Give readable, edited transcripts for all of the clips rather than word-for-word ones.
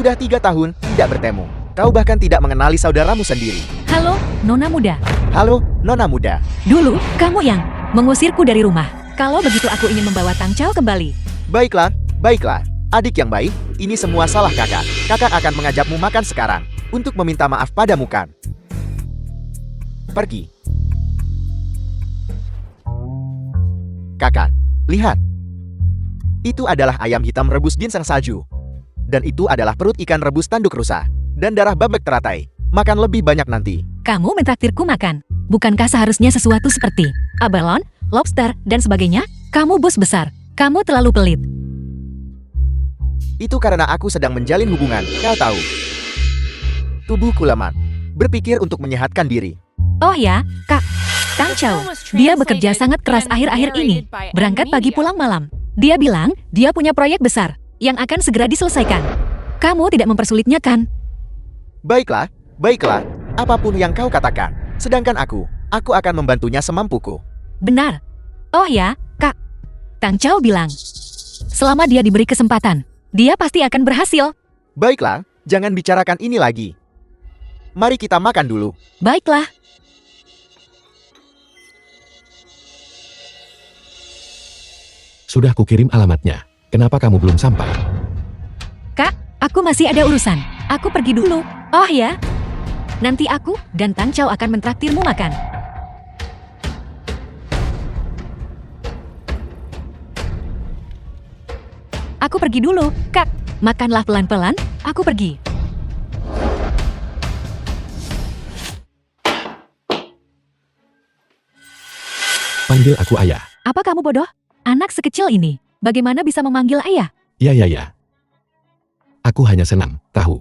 Sudah 3 tahun tidak bertemu. Kau bahkan tidak mengenali saudaramu sendiri. Halo, Nona muda. Halo, Nona muda. Dulu, kamu yang mengusirku dari rumah. Kalau begitu aku ingin membawa Tang Chao kembali. Baiklah, baiklah. Adik yang baik, ini semua salah kakak. Kakak akan mengajakmu makan sekarang. Untuk meminta maaf padamu kan. Pergi. Kakak, lihat. Itu adalah ayam hitam rebus ginseng salju. Dan itu adalah perut ikan rebus tanduk rusa. Dan darah bebek teratai. Makan lebih banyak nanti. Kamu mentraktirku makan. Bukankah seharusnya sesuatu seperti abalone, lobster, dan sebagainya? Kamu bos besar. Kamu terlalu pelit. Itu karena aku sedang menjalin hubungan, kau tahu. Tubuhku lemah. Berpikir untuk menyehatkan diri. Oh ya, Kak. Tang Chao. Dia bekerja sangat keras akhir-akhir ini. Berangkat pagi pulang malam. Dia bilang dia punya proyek besar yang akan segera diselesaikan. Kamu tidak mempersulitnya kan? Baiklah, baiklah. Apapun yang kau katakan. Sedangkan aku akan membantunya semampuku. Benar. Oh ya, Kak. Tang Chao bilang, selama dia diberi kesempatan, dia pasti akan berhasil. Baiklah, jangan bicarakan ini lagi. Mari kita makan dulu. Baiklah. Sudah kukirim alamatnya. Kenapa kamu belum sampai? Kak, aku masih ada urusan. Aku pergi dulu. Oh ya. Nanti aku dan Tang Chao akan mentraktirmu makan. Aku pergi dulu, Kak. Makanlah pelan-pelan, aku pergi. Panggil aku ayah. Apa kamu bodoh? Anak sekecil ini, bagaimana bisa memanggil ayah? Ya. Aku hanya senang, tahu.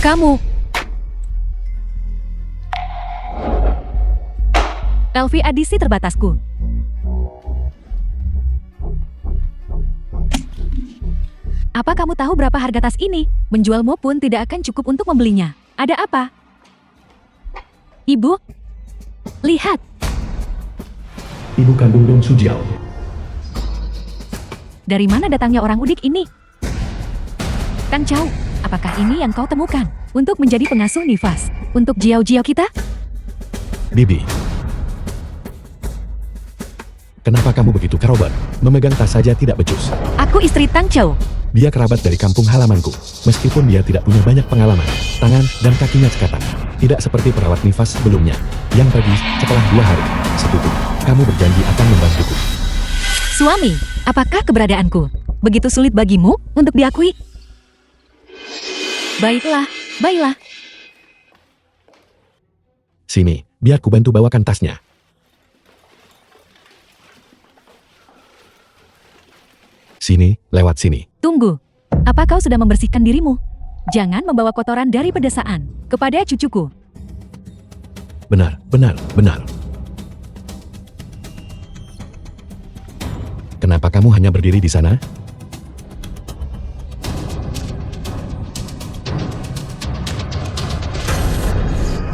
Kamu. Elvi adisi terbatasku. Apa kamu tahu berapa harga tas ini? Menjualmu pun tidak akan cukup untuk membelinya. Ada apa? Ibu? Lihat. Ibu kandung Dong Sujiao. Dari mana datangnya orang udik ini? Tang Chao, apakah ini yang kau temukan? Untuk menjadi pengasuh nifas? Untuk Jiao-Jiao kita? Bibi. Kenapa kamu begitu kerobot? Memegang tas saja tidak becus. Aku istri Tang Chao. Dia kerabat dari kampung halamanku. Meskipun dia tidak punya banyak pengalaman, tangan dan kakinya cekatan. Tidak seperti perawat nifas sebelumnya, yang pergi setelah 2 hari. Setuju, kamu berjanji akan membantuku. Suami, apakah keberadaanku begitu sulit bagimu untuk diakui? Baiklah, baiklah. Sini, biar ku bantu bawakan tasnya. Sini, lewat sini. Tunggu, apa kau sudah membersihkan dirimu? Jangan membawa kotoran dari pedesaan kepada cucuku. Benar. Kenapa kamu hanya berdiri di sana?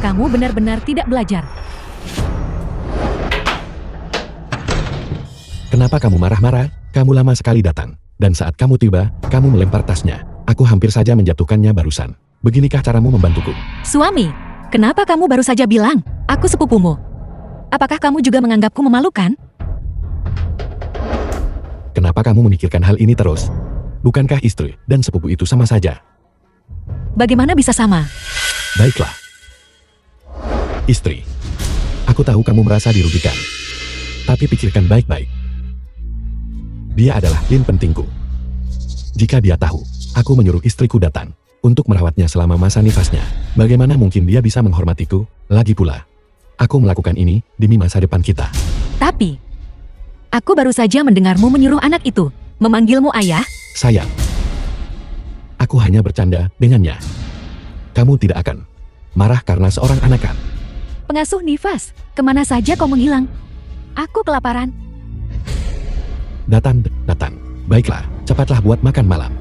Kamu benar-benar tidak belajar. Kenapa kamu marah-marah? Kamu lama sekali datang. Dan saat kamu tiba, kamu melempar tasnya. Aku hampir saja menjatuhkannya barusan. Beginikah caramu membantuku? Suami, kenapa kamu baru saja bilang, aku sepupumu? Apakah kamu juga menganggapku memalukan? Kenapa kamu memikirkan hal ini terus? Bukankah istri dan sepupu itu sama saja? Bagaimana bisa sama? Baiklah. Istri, aku tahu kamu merasa dirugikan. Tapi pikirkan baik-baik. Dia adalah lin pentingku. Jika dia tahu, aku menyuruh istriku datang untuk merawatnya selama masa nifasnya, bagaimana mungkin dia bisa menghormatiku? Lagi pula, aku melakukan ini demi masa depan kita. Tapi, aku baru saja mendengarmu menyuruh anak itu memanggilmu ayah. Sayang, aku hanya bercanda dengannya. Kamu tidak akan marah karena seorang anak kan? Pengasuh nifas, kemana saja kau menghilang? Aku kelaparan. Datang. Baiklah, cepatlah buat makan malam.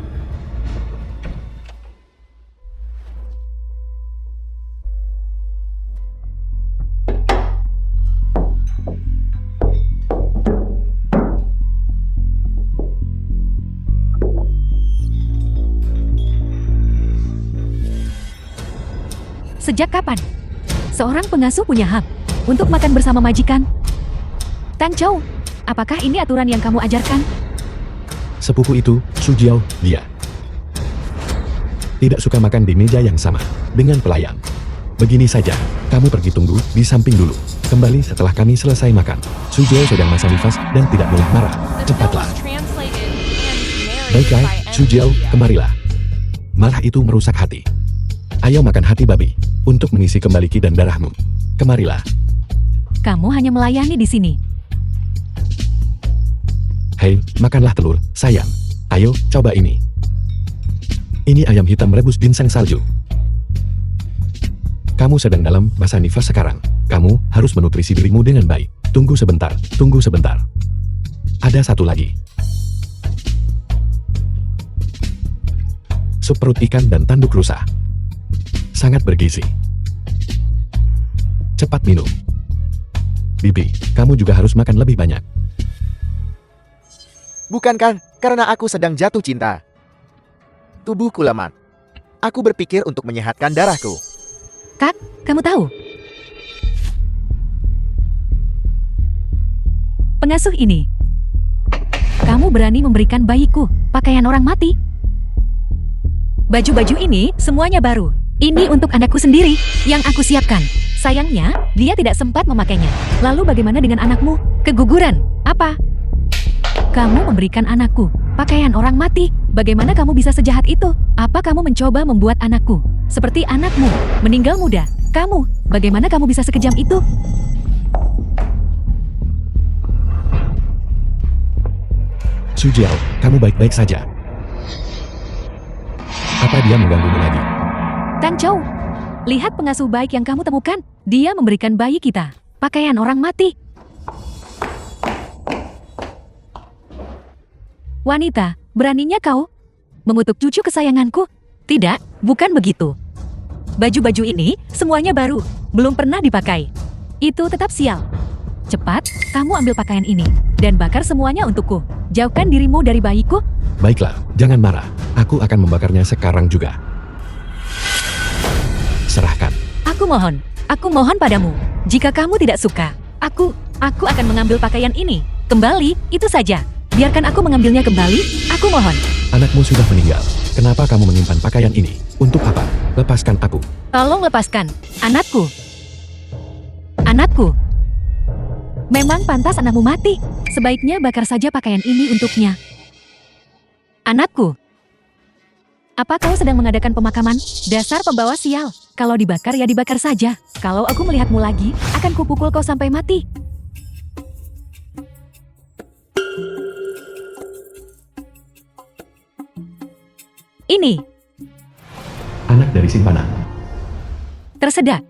Sejak kapan seorang pengasuh punya hak untuk makan bersama majikan? Tang Chou, apakah ini aturan yang kamu ajarkan? Sepupu itu, Su Jiao, dia tidak suka makan di meja yang sama dengan pelayan. Begini saja, kamu pergi tunggu di samping dulu. Kembali setelah kami selesai makan. Su Jiao sedang masa nifas dan tidak boleh marah. Cepatlah. Baiklah, Su Jiao, kemarilah. Marah itu merusak hati. Ayo makan hati babi untuk mengisi kembali ki dan darahmu. Kemarilah. Kamu hanya melayani di sini. Hei, makanlah telur, sayang. Ayo, coba ini. Ini ayam hitam rebus ginseng salju. Kamu sedang dalam masa nifas sekarang. Kamu harus menutrisi dirimu dengan baik. Tunggu sebentar, tunggu sebentar. Ada satu lagi. Sup perut ikan dan tanduk rusa. Sangat bergizi. Cepat minum. Bibi, kamu juga harus makan lebih banyak. Bukankah karena aku sedang jatuh cinta? Tubuhku lemah. Aku berpikir untuk menyehatkan darahku. Kak, kamu tahu? Pengasuh ini. Kamu berani memberikan bayiku pakaian orang mati? Baju-baju ini semuanya baru. Ini untuk anakku sendiri yang aku siapkan. Sayangnya, dia tidak sempat memakainya. Lalu bagaimana dengan anakmu? Keguguran? Apa? Kamu memberikan anakku pakaian orang mati. Bagaimana kamu bisa sejahat itu? Apa kamu mencoba membuat anakku seperti anakmu meninggal muda? Kamu, bagaimana kamu bisa sekejam itu? Su Jiao, kamu baik-baik saja. Apa dia mengganggumu lagi? Tang Chou, lihat pengasuh baik yang kamu temukan. Dia memberikan bayi kita pakaian orang mati. Wanita, beraninya kau mengutuk cucu kesayanganku? Tidak, bukan begitu. Baju-baju ini semuanya baru, belum pernah dipakai. Itu tetap sial. Cepat, kamu ambil pakaian ini dan bakar semuanya untukku. Jauhkan dirimu dari bayiku. Baiklah, jangan marah. Aku akan membakarnya sekarang juga. Serahkan. Aku mohon padamu. Jika kamu tidak suka, aku akan mengambil pakaian ini. Kembali, itu saja. Biarkan aku mengambilnya kembali, aku mohon. Anakmu sudah meninggal. Kenapa kamu menyimpan pakaian ini? Untuk apa? Lepaskan aku. Tolong lepaskan. Anakku. Anakku. Memang pantas anakmu mati. Sebaiknya bakar saja pakaian ini untuknya. Anakku. Apa kau sedang mengadakan pemakaman? Dasar pembawa sial. Kalau dibakar ya dibakar saja. Kalau aku melihatmu lagi, akan kupukul kau sampai mati. Ini. Anak dari simpanan. Tersedak.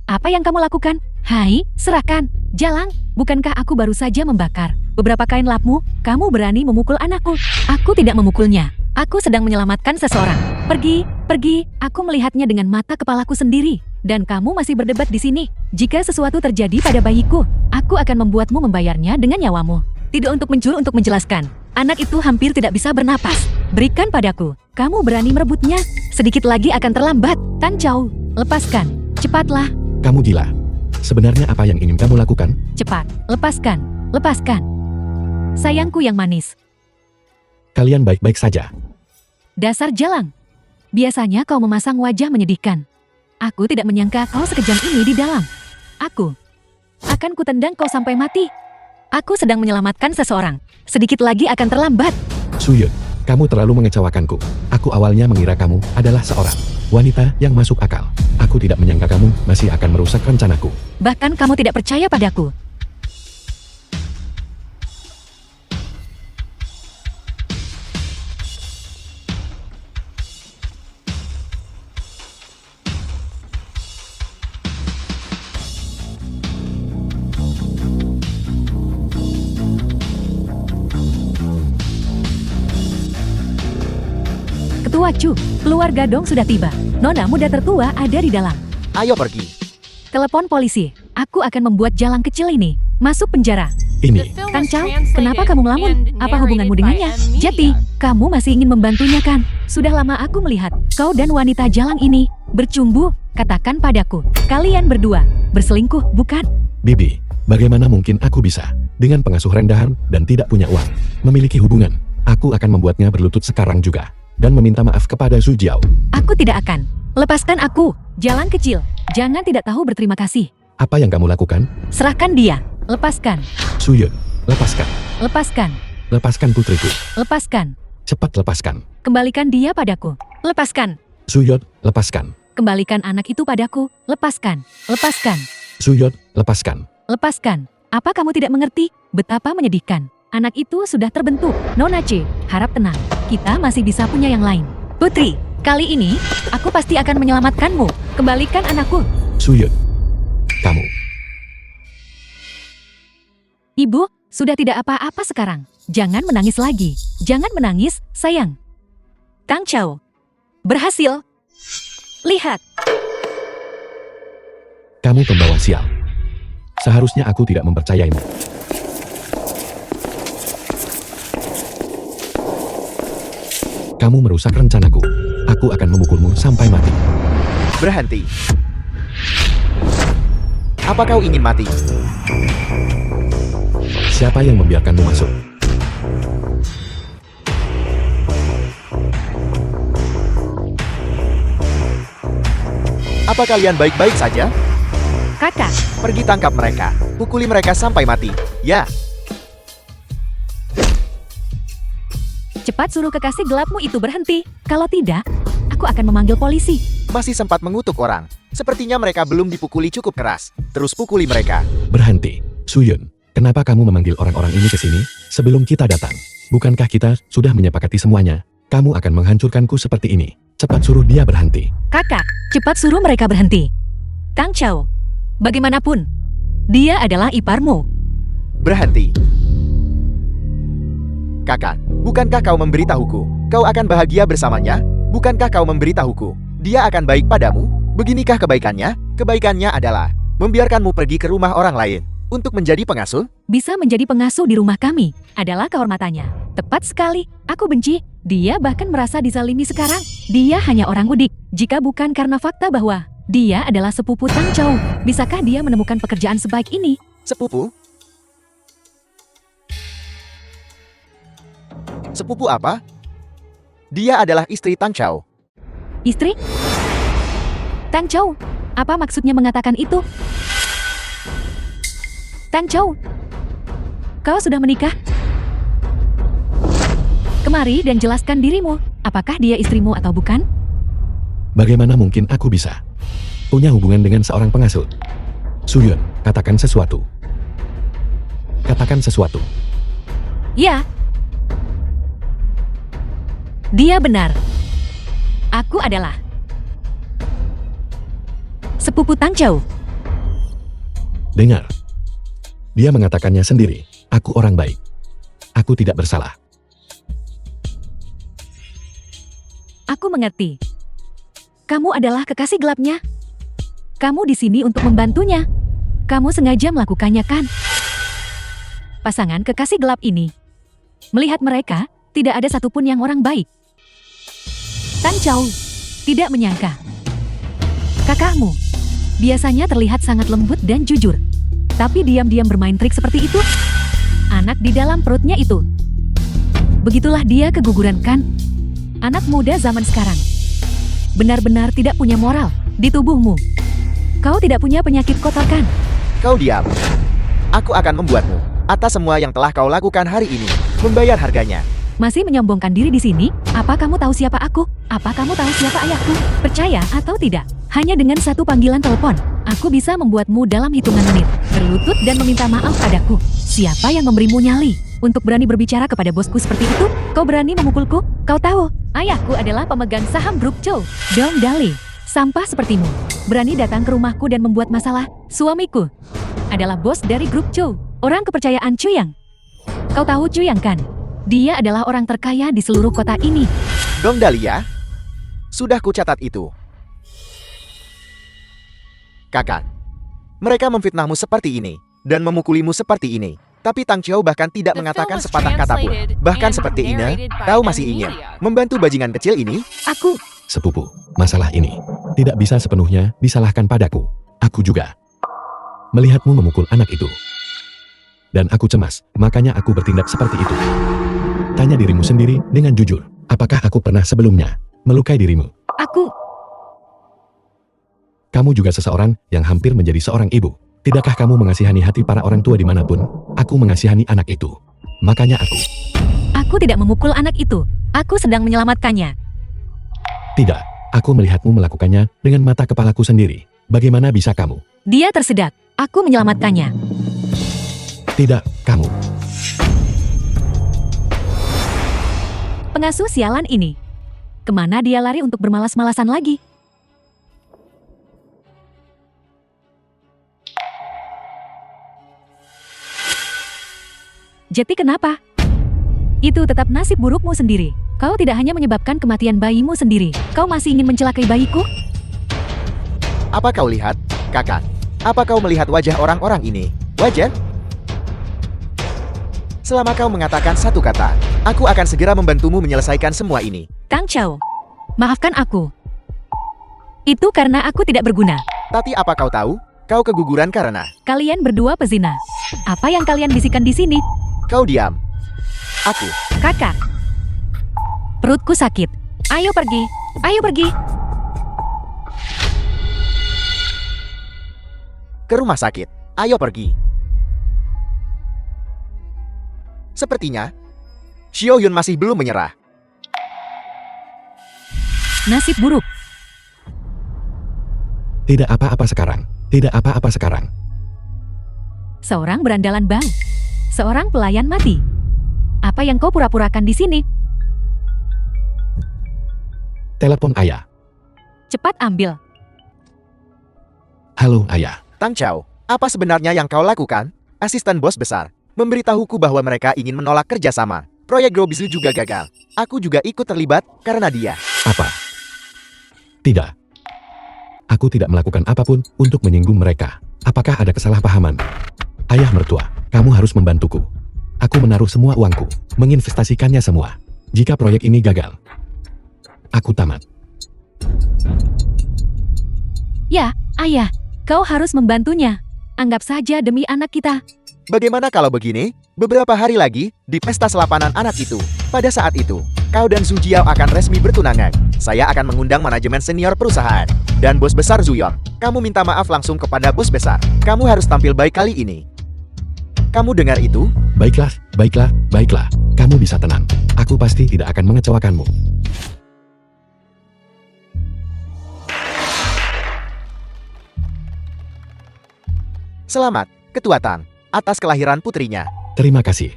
Apa yang kamu lakukan? Hai, serahkan. Jalang, bukankah aku baru saja membakar beberapa kain lapmu? Kamu berani memukul anakku? Aku tidak memukulnya. Aku sedang menyelamatkan seseorang. Pergi, pergi. Aku melihatnya dengan mata kepalaku sendiri. Dan kamu masih berdebat di sini. Jika sesuatu terjadi pada bayiku, aku akan membuatmu membayarnya dengan nyawamu. Tidak untuk menjelaskan. Anak itu hampir tidak bisa bernapas. Berikan padaku. Kamu berani merebutnya. Sedikit lagi akan terlambat. Tang Chou, lepaskan. Cepatlah. Kamu gila. Sebenarnya apa yang ingin kamu lakukan? Cepat, lepaskan. Lepaskan. Sayangku yang manis. Kalian baik-baik saja. Dasar jalang. Biasanya kau memasang wajah menyedihkan. Aku tidak menyangka kau sekejam ini di dalam. Aku akan kutendang kau sampai mati. Aku sedang menyelamatkan seseorang. Sedikit lagi akan terlambat. Su Yun, kamu terlalu mengecewakanku. Aku awalnya mengira kamu adalah seorang wanita yang masuk akal. Aku tidak menyangka kamu masih akan merusak rencanaku. Bahkan kamu tidak percaya padaku. Ketua Chu, keluarga Dong sudah tiba. Nona muda tertua ada di dalam. Ayo pergi. Telepon polisi. Aku akan membuat jalang kecil ini masuk penjara. Ini, Tang Chao, kenapa kamu ngelamun? Apa hubunganmu dengannya? Jati, kamu masih ingin membantunya kan? Sudah lama aku melihat kau dan wanita jalang ini bercumbu. Katakan padaku, kalian berdua berselingkuh, bukan? Bibi, bagaimana mungkin aku bisa, dengan pengasuh rendahan dan tidak punya uang, memiliki hubungan? Aku akan membuatnya berlutut sekarang juga, dan meminta maaf kepada Su Jiao. Aku tidak akan. Lepaskan aku, jalang kecil. Jangan tidak tahu berterima kasih. Apa yang kamu lakukan? Serahkan dia. Lepaskan. Su Yun, lepaskan. Lepaskan. Lepaskan putriku. Lepaskan. Cepat lepaskan. Kembalikan dia padaku. Lepaskan. Su Yun, lepaskan. Kembalikan anak itu padaku. Lepaskan. Lepaskan. Su Yun, lepaskan. Lepaskan. Apa kamu tidak mengerti? Betapa menyedihkan. Anak itu sudah terbentuk. Nona C, harap tenang. Kita masih bisa punya yang lain. Putri, kali ini, aku pasti akan menyelamatkanmu. Kembalikan anakku. Su Yun, kamu. Ibu, sudah tidak apa-apa sekarang. Jangan menangis lagi. Jangan menangis, sayang. Tang Chao. Berhasil. Lihat. Kamu pembawa sial. Seharusnya aku tidak mempercayaimu. Kamu merusak rencanaku. Aku akan memukulmu sampai mati. Berhenti. Apa kau ingin mati? Siapa yang membiarkanmu masuk? Apa kalian baik-baik saja? Kakak, Pergi tangkap mereka. Pukuli mereka sampai mati. Ya, cepat suruh kekasih gelapmu itu berhenti. Kalau tidak, aku akan memanggil polisi. masih sempat mengutuk orang. Sepertinya mereka belum dipukuli cukup keras. Terus pukuli mereka. Berhenti. Su Yun, kenapa kamu memanggil orang-orang ini ke sini sebelum kita datang? Bukankah kita sudah menyepakati semuanya? Kamu akan menghancurkanku seperti ini. Cepat suruh dia berhenti. Kakak, cepat suruh mereka berhenti. Tang Chao, bagaimanapun, dia adalah iparmu. Berhenti. Kakak, bukankah kau memberitahuku? Kau akan bahagia bersamanya? Bukankah kau memberitahuku? Dia akan baik padamu? Beginikah kebaikannya? Kebaikannya adalah membiarkanmu pergi ke rumah orang lain untuk menjadi pengasuh? Bisa menjadi pengasuh di rumah kami adalah kehormatannya. Tepat sekali, aku benci. Dia bahkan merasa dizalimi sekarang. Dia hanya orang udik. Jika bukan karena fakta bahwa dia adalah sepupu Tang Chao, bisakah dia menemukan pekerjaan sebaik ini? Sepupu? Sepupu apa? Dia adalah istri Tang Chao. Istri? Tang Chao, apa maksudnya mengatakan itu? Tang Chao, kau sudah menikah? Kemari dan jelaskan dirimu. Apakah dia istrimu atau bukan? Bagaimana mungkin aku bisa punya hubungan dengan seorang pengasuh? Su Yun, katakan sesuatu. Katakan sesuatu. Ya. Dia benar. Aku adalah sepupu Tang Chao. Dengar. Dia mengatakannya sendiri. Aku orang baik. Aku tidak bersalah. Aku mengerti. Kamu adalah kekasih gelapnya. Kamu di sini untuk membantunya. Kamu sengaja melakukannya, kan? Pasangan kekasih gelap ini. Melihat mereka, tidak ada satupun yang orang baik. Tang Chao tidak menyangka. Kakakmu biasanya terlihat sangat lembut dan jujur. Tapi diam-diam bermain trik seperti itu. Anak di dalam perutnya itu. Begitulah dia keguguran, kan? Anak muda zaman sekarang benar-benar tidak punya moral di tubuhmu. Kau tidak punya penyakit kotor, kan? Kau diam. Aku akan membuatmu, atas semua yang telah kau lakukan hari ini, membayar harganya. Masih menyombongkan diri di sini? Apa kamu tahu siapa aku? Apa kamu tahu siapa ayahku? Percaya atau tidak? Hanya dengan satu panggilan telepon, aku bisa membuatmu dalam hitungan menit berlutut dan meminta maaf padaku. Siapa yang memberimu nyali untuk berani berbicara kepada bosku seperti itu? Kau berani memukulku? Kau tahu, ayahku adalah pemegang saham Grup Chou. Dong Dali, sampah sepertimu, berani datang ke rumahku dan membuat masalah. Suamiku adalah bos dari Grup Chou, orang kepercayaan Chuyang. Kau tahu Chuyang, kan? Dia adalah orang terkaya di seluruh kota ini. Dong Dahlia, sudah kucatat itu. Kakak, mereka memfitnahmu seperti ini, dan memukulimu seperti ini. Tapi Tang Qiao bahkan tidak mengatakan sepatah kata pun. Bahkan seperti Ine, kau masih ingin membantu bajingan kecil ini? Aku, Sepupu, masalah ini tidak bisa sepenuhnya disalahkan padaku. Aku juga melihatmu memukul anak itu. Dan aku cemas, makanya aku bertindak seperti itu. Tanya dirimu sendiri dengan jujur, apakah aku pernah sebelumnya melukai dirimu? Kamu juga seseorang yang hampir menjadi seorang ibu. Tidakkah kamu mengasihani hati para orang tua dimanapun? Aku mengasihani anak itu. Makanya aku tidak memukul anak itu. Aku sedang menyelamatkannya. tidak. Aku melihatmu melakukannya dengan mata kepalaku sendiri. Bagaimana bisa kamu? Dia tersedak. Aku menyelamatkannya. Tidak, kamu. Pengasuh sialan ini. Kemana dia lari untuk bermalas-malasan lagi? Jeti kenapa? Itu tetap nasib burukmu sendiri. Kau tidak hanya menyebabkan kematian bayimu sendiri. Kau masih ingin mencelakai bayiku? Apa kau lihat, kakak? Apa kau melihat wajah orang-orang ini? Wajah? Selama kau mengatakan satu kata, aku akan segera membantumu menyelesaikan semua ini. Tang Qiao, maafkan aku. Itu karena aku tidak berguna. Tapi apa kau tahu? Kau keguguran karena Kalian berdua pezina. Apa yang kalian bisikan di sini? kau diam. Aku. Kakak. Perutku sakit. Ayo pergi. Ayo pergi. Ke rumah sakit. Ayo pergi. Sepertinya, Xiao Yun masih belum menyerah. Nasib buruk. Tidak apa-apa sekarang. Tidak apa-apa sekarang. Seorang berandalan bang. Seorang pelayan mati. Apa yang kau pura-purakan di sini? Telepon ayah. Cepat ambil. Halo ayah. Tang Qiao, apa sebenarnya yang kau lakukan? Asisten bos besar memberitahuku bahwa mereka ingin menolak kerjasama. Proyek Grobisu juga gagal. Aku juga ikut terlibat karena dia. Apa? Tidak. Aku tidak melakukan apapun untuk menyinggung mereka. Apakah ada kesalahpahaman? Ayah mertua, kamu harus membantuku. Aku menaruh semua uangku, menginvestasikannya semua. Jika proyek ini gagal, aku tamat. Ya, ayah. Kau harus membantunya. Anggap saja demi anak kita. Bagaimana kalau begini? Beberapa hari lagi, di pesta selapanan anak itu. Pada saat itu, kau dan Su Jiao akan resmi bertunangan. Saya akan mengundang manajemen senior perusahaan. Dan bos besar Zhu Yong. Kamu minta maaf langsung kepada bos besar. Kamu harus tampil baik kali ini. Kamu dengar itu? Baiklah, baiklah, baiklah. Kamu bisa tenang. Aku pasti tidak akan mengecewakanmu. Selamat, Ketua Tang, atas kelahiran putrinya. Terima kasih.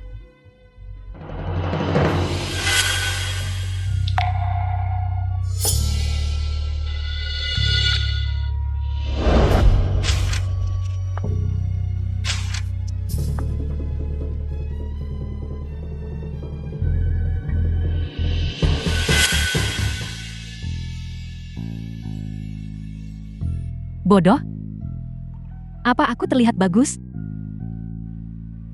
Bodoh. Apa aku terlihat bagus?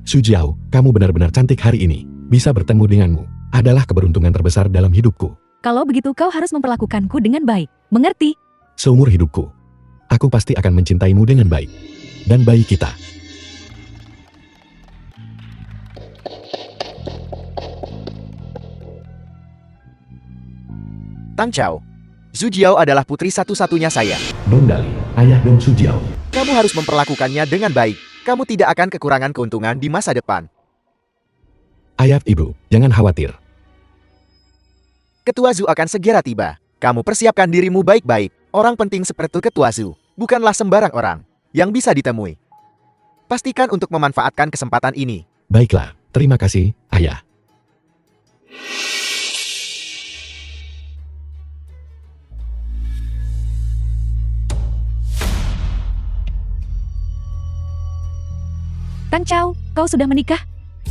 Su Jiao, kamu benar-benar cantik hari ini. Bisa bertemu denganmu adalah keberuntungan terbesar dalam hidupku. Kalau begitu kau harus memperlakukanku dengan baik. Mengerti? Seumur hidupku, aku pasti akan mencintaimu dengan baik. Dan bayi kita. Tang Qiao, Zhu Jiao adalah putri satu-satunya saya. Dong Dali, ayah Dong Su Jiao. Kamu harus memperlakukannya dengan baik. Kamu tidak akan kekurangan keuntungan di masa depan. Ayah ibu, jangan khawatir. Ketua Zhu akan segera tiba. Kamu persiapkan dirimu baik-baik. Orang penting seperti Ketua Zhu bukanlah sembarang orang yang bisa ditemui. Pastikan untuk memanfaatkan kesempatan ini. Baiklah, terima kasih, ayah. Tang Qiao, kau sudah menikah?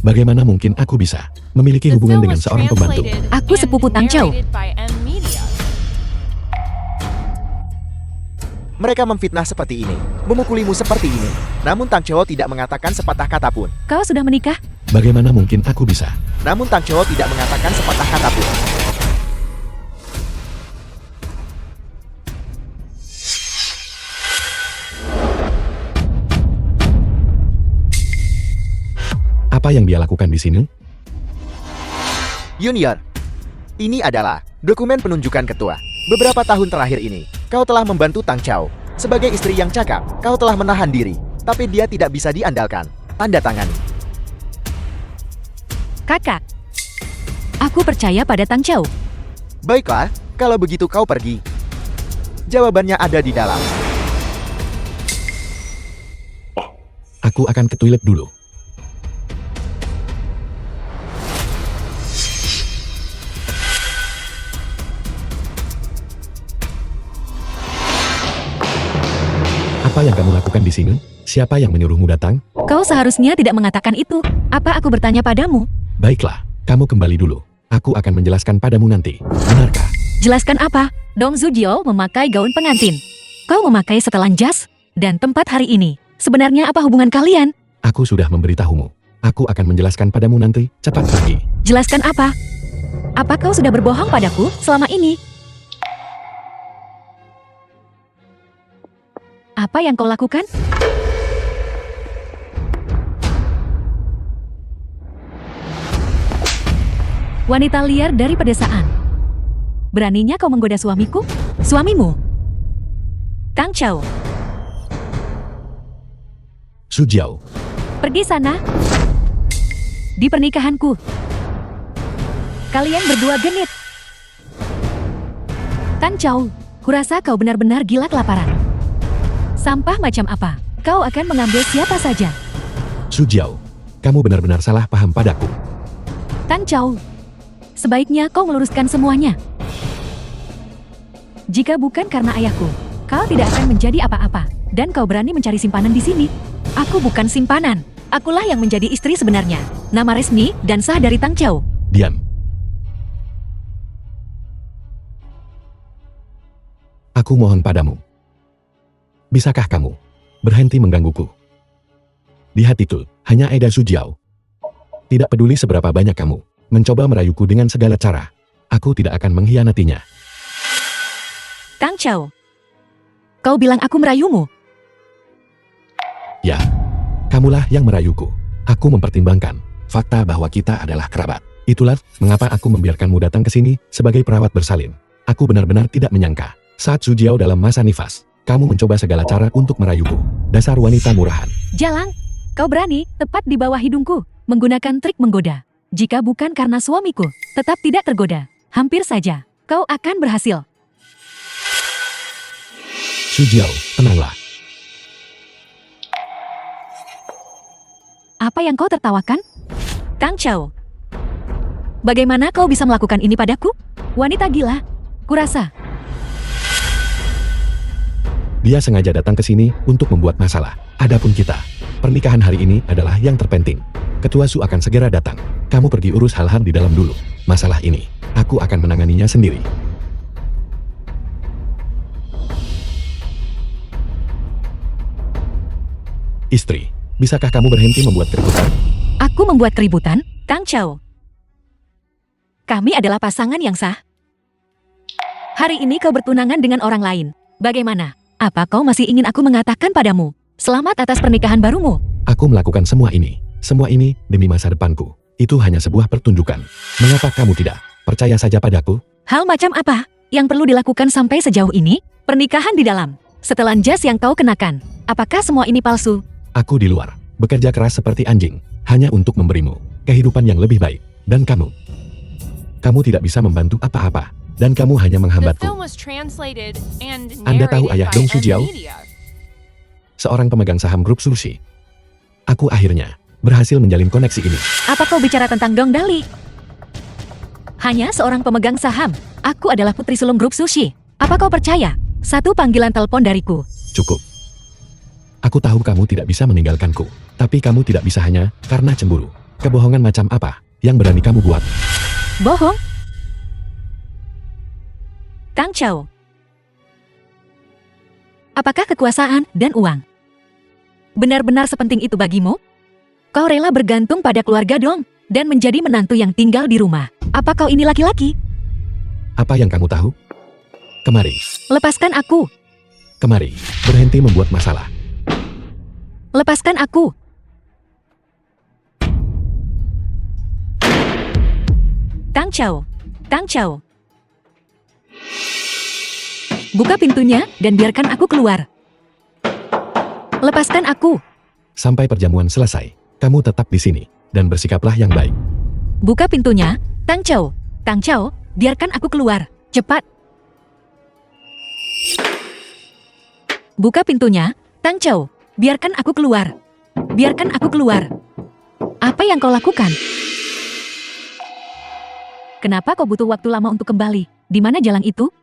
Bagaimana mungkin aku bisa memiliki hubungan dengan seorang pembantu? Aku sepupu Tang Qiao. Mereka memfitnah seperti ini, memukulimu seperti ini. Namun Tang Chao tidak mengatakan sepatah kata pun. Kau sudah menikah? Bagaimana mungkin aku bisa? Namun Tang Chao tidak mengatakan sepatah kata pun. Apa yang dia lakukan di sini? Junior, ini adalah dokumen penunjukan ketua. Beberapa tahun terakhir ini, kau telah membantu Tang Chao. Sebagai istri yang cakap, kau telah menahan diri. Tapi dia tidak bisa diandalkan. Tanda tangani. Kakak. Aku percaya pada Tang Chao. Baiklah, kalau begitu kau pergi. Jawabannya ada di dalam. Aku akan ke toilet dulu. Apa yang kamu lakukan di sini? Siapa yang menyuruhmu datang? Kau seharusnya tidak mengatakan itu. Apa aku bertanya padamu? Baiklah, kamu kembali dulu. Aku akan menjelaskan padamu nanti. Benarkah? Jelaskan apa? Dong Zhujiao memakai gaun pengantin. Kau memakai setelan jas dan tempat hari ini. Sebenarnya apa hubungan kalian? Aku sudah memberitahumu. Aku akan menjelaskan padamu nanti. Cepat pergi. Jelaskan apa? Apa kau sudah berbohong padaku selama ini? Apa yang kau lakukan? Wanita liar dari pedesaan. Beraninya kau menggoda suamiku? Suamimu? Tang Chao, Zhujiao, pergi sana. Di pernikahanku, kalian berdua genit. Tang Chao, kurasa kau benar-benar gila kelaparan. Sampah macam apa? Kau akan mengambil siapa saja. Zhujiao, kamu benar-benar salah paham padaku. Tang Chao, sebaiknya kau meluruskan semuanya. Jika bukan karena ayahku, kau tidak akan menjadi apa-apa. Dan kau berani mencari simpanan di sini. Aku bukan simpanan. Akulah yang menjadi istri sebenarnya. Nama resmi dan sah dari Tang Chao. Diam. Aku mohon padamu. Bisakah kamu berhenti menggangguku? Lihat itu, hanya Aida Zhujiao. Tidak peduli seberapa banyak kamu mencoba merayuku dengan segala cara. Aku tidak akan mengkhianatinya. Tang Chao, kau bilang aku merayumu. Ya, kamulah yang merayuku. Aku mempertimbangkan fakta bahwa kita adalah kerabat. Itulah mengapa aku membiarkanmu datang ke sini sebagai perawat bersalin. Aku benar-benar tidak menyangka saat Zhujiao dalam masa nifas, kamu mencoba segala cara untuk merayuku. Dasar wanita murahan. Jalang, kau berani tepat di bawah hidungku menggunakan trik menggoda. Jika bukan karena suamiku, tetap tidak tergoda. Hampir saja, kau akan berhasil. Zhujiao, tenanglah. Apa yang kau tertawakan? Tang Chao, bagaimana kau bisa melakukan ini padaku? Wanita gila, kurasa. Dia sengaja datang ke sini untuk membuat masalah. Adapun kita, pernikahan hari ini adalah yang terpenting. Ketua Su akan segera datang. Kamu pergi urus hal-hal di dalam dulu. Masalah ini, aku akan menanganinya sendiri. Istri, bisakah kamu berhenti membuat keributan? Aku membuat keributan, Tang Chao. Kami adalah pasangan yang sah. Hari ini kau bertunangan dengan orang lain. Bagaimana? Apa kau masih ingin aku mengatakan padamu, selamat atas pernikahan barumu? Aku melakukan semua ini. Semua ini demi masa depanku. Itu hanya sebuah pertunjukan. Mengapa kamu tidak percaya saja padaku? Hal macam apa yang perlu dilakukan sampai sejauh ini? Pernikahan di dalam, setelan jas yang kau kenakan. Apakah semua ini palsu? Aku di luar, bekerja keras seperti anjing, hanya untuk memberimu kehidupan yang lebih baik. Dan kamu tidak bisa membantu apa-apa. Dan kamu hanya menghambatku. Anda tahu ayah Dong Zhujiao? Seorang pemegang saham grup Sushi. Aku akhirnya berhasil menjalin koneksi ini. Apa kau bicara tentang Dong Dali? Hanya seorang pemegang saham. Aku adalah putri sulung grup Sushi. Apa kau percaya? Satu panggilan telepon dariku. Cukup. Aku tahu kamu tidak bisa meninggalkanku. Tapi kamu tidak bisa hanya karena cemburu. Kebohongan macam apa yang berani kamu buat? Bohong? Tang Chao, Apakah kekuasaan dan uang benar-benar sepenting itu bagimu? Kau rela bergantung pada keluarga dong, dan menjadi menantu yang tinggal di rumah. Apa kau ini laki-laki? Apa yang kamu tahu? Kemari, Lepaskan aku. kemari. Berhenti membuat masalah. Lepaskan aku. Tang Chao. Tang Chao. Buka pintunya dan biarkan aku keluar. Lepaskan aku. Sampai perjamuan selesai, kamu tetap di sini, dan bersikaplah yang baik. Buka pintunya, Tang Chao. Tang Chao, biarkan aku keluar. Cepat. Buka pintunya, Tang Chao. Biarkan aku keluar. Biarkan aku keluar. Apa yang kau lakukan? Kenapa kau butuh waktu lama untuk kembali? Di mana jalan itu?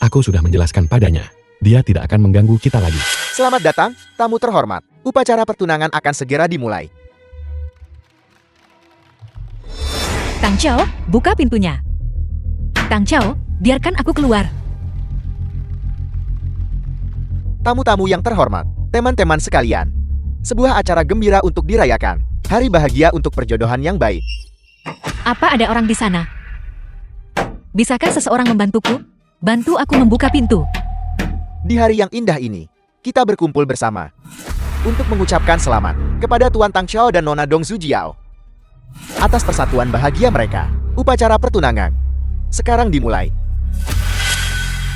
Aku sudah menjelaskan padanya. Dia tidak akan mengganggu kita lagi. Selamat datang, tamu terhormat. Upacara pertunangan akan segera dimulai. Tang Chao, buka pintunya. Tang Chao, biarkan aku keluar. Tamu-tamu yang terhormat, teman-teman sekalian. Sebuah acara gembira untuk dirayakan. Hari bahagia untuk perjodohan yang baik. Apa ada orang di sana? Bisakah seseorang membantuku? Bantu aku membuka pintu. Di hari yang indah ini, kita berkumpul bersama untuk mengucapkan selamat kepada Tuan Tang Chao dan Nona Dong Zujiao. Atas persatuan bahagia mereka, upacara pertunangan sekarang dimulai.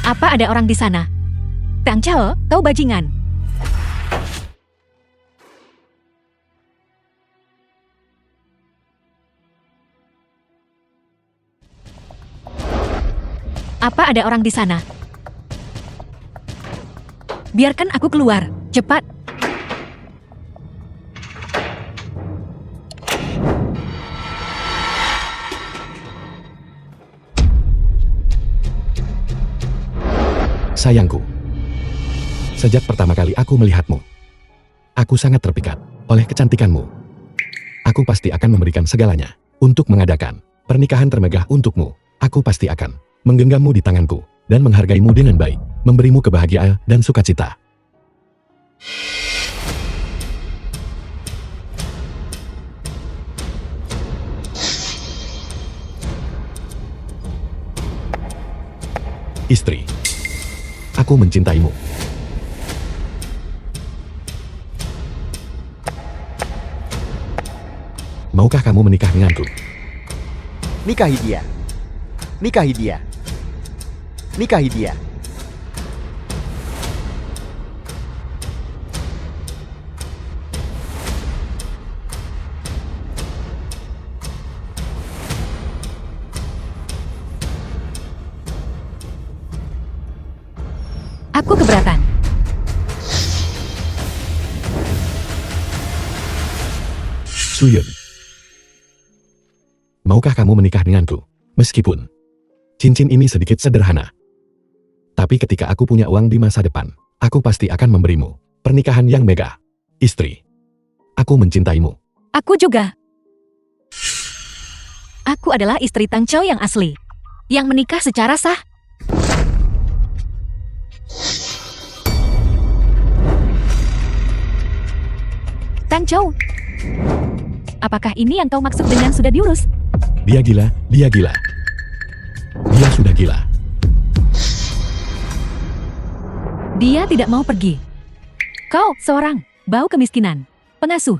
Apa ada orang di sana? Tang Chao, kau bajingan. Apa ada orang di sana? Biarkan aku keluar, cepat. Sayangku, sejak pertama kali aku melihatmu, aku sangat terpikat oleh kecantikanmu. Aku pasti akan memberikan segalanya untuk mengadakan pernikahan termegah untukmu. Aku pasti akan menggenggammu di tanganku dan menghargaimu dengan baik, memberimu kebahagiaan dan sukacita. Istri, aku mencintaimu. Maukah kamu menikah denganku? Nikahi dia. Nikahi dia. Nikahi dia. Aku keberatan. Suyun, maukah kamu menikah denganku? Meskipun cincin ini sedikit sederhana, tapi ketika aku punya uang di masa depan, aku pasti akan memberimu pernikahan yang megah. Istri, aku mencintaimu. Aku juga. Aku adalah istri Tang Chao yang asli, yang menikah secara sah. Tang Chao, apakah ini yang kau maksud dengan sudah diurus? Dia gila, dia gila. Dia sudah gila. Dia tidak mau pergi. Kau seorang bau kemiskinan, pengasuh.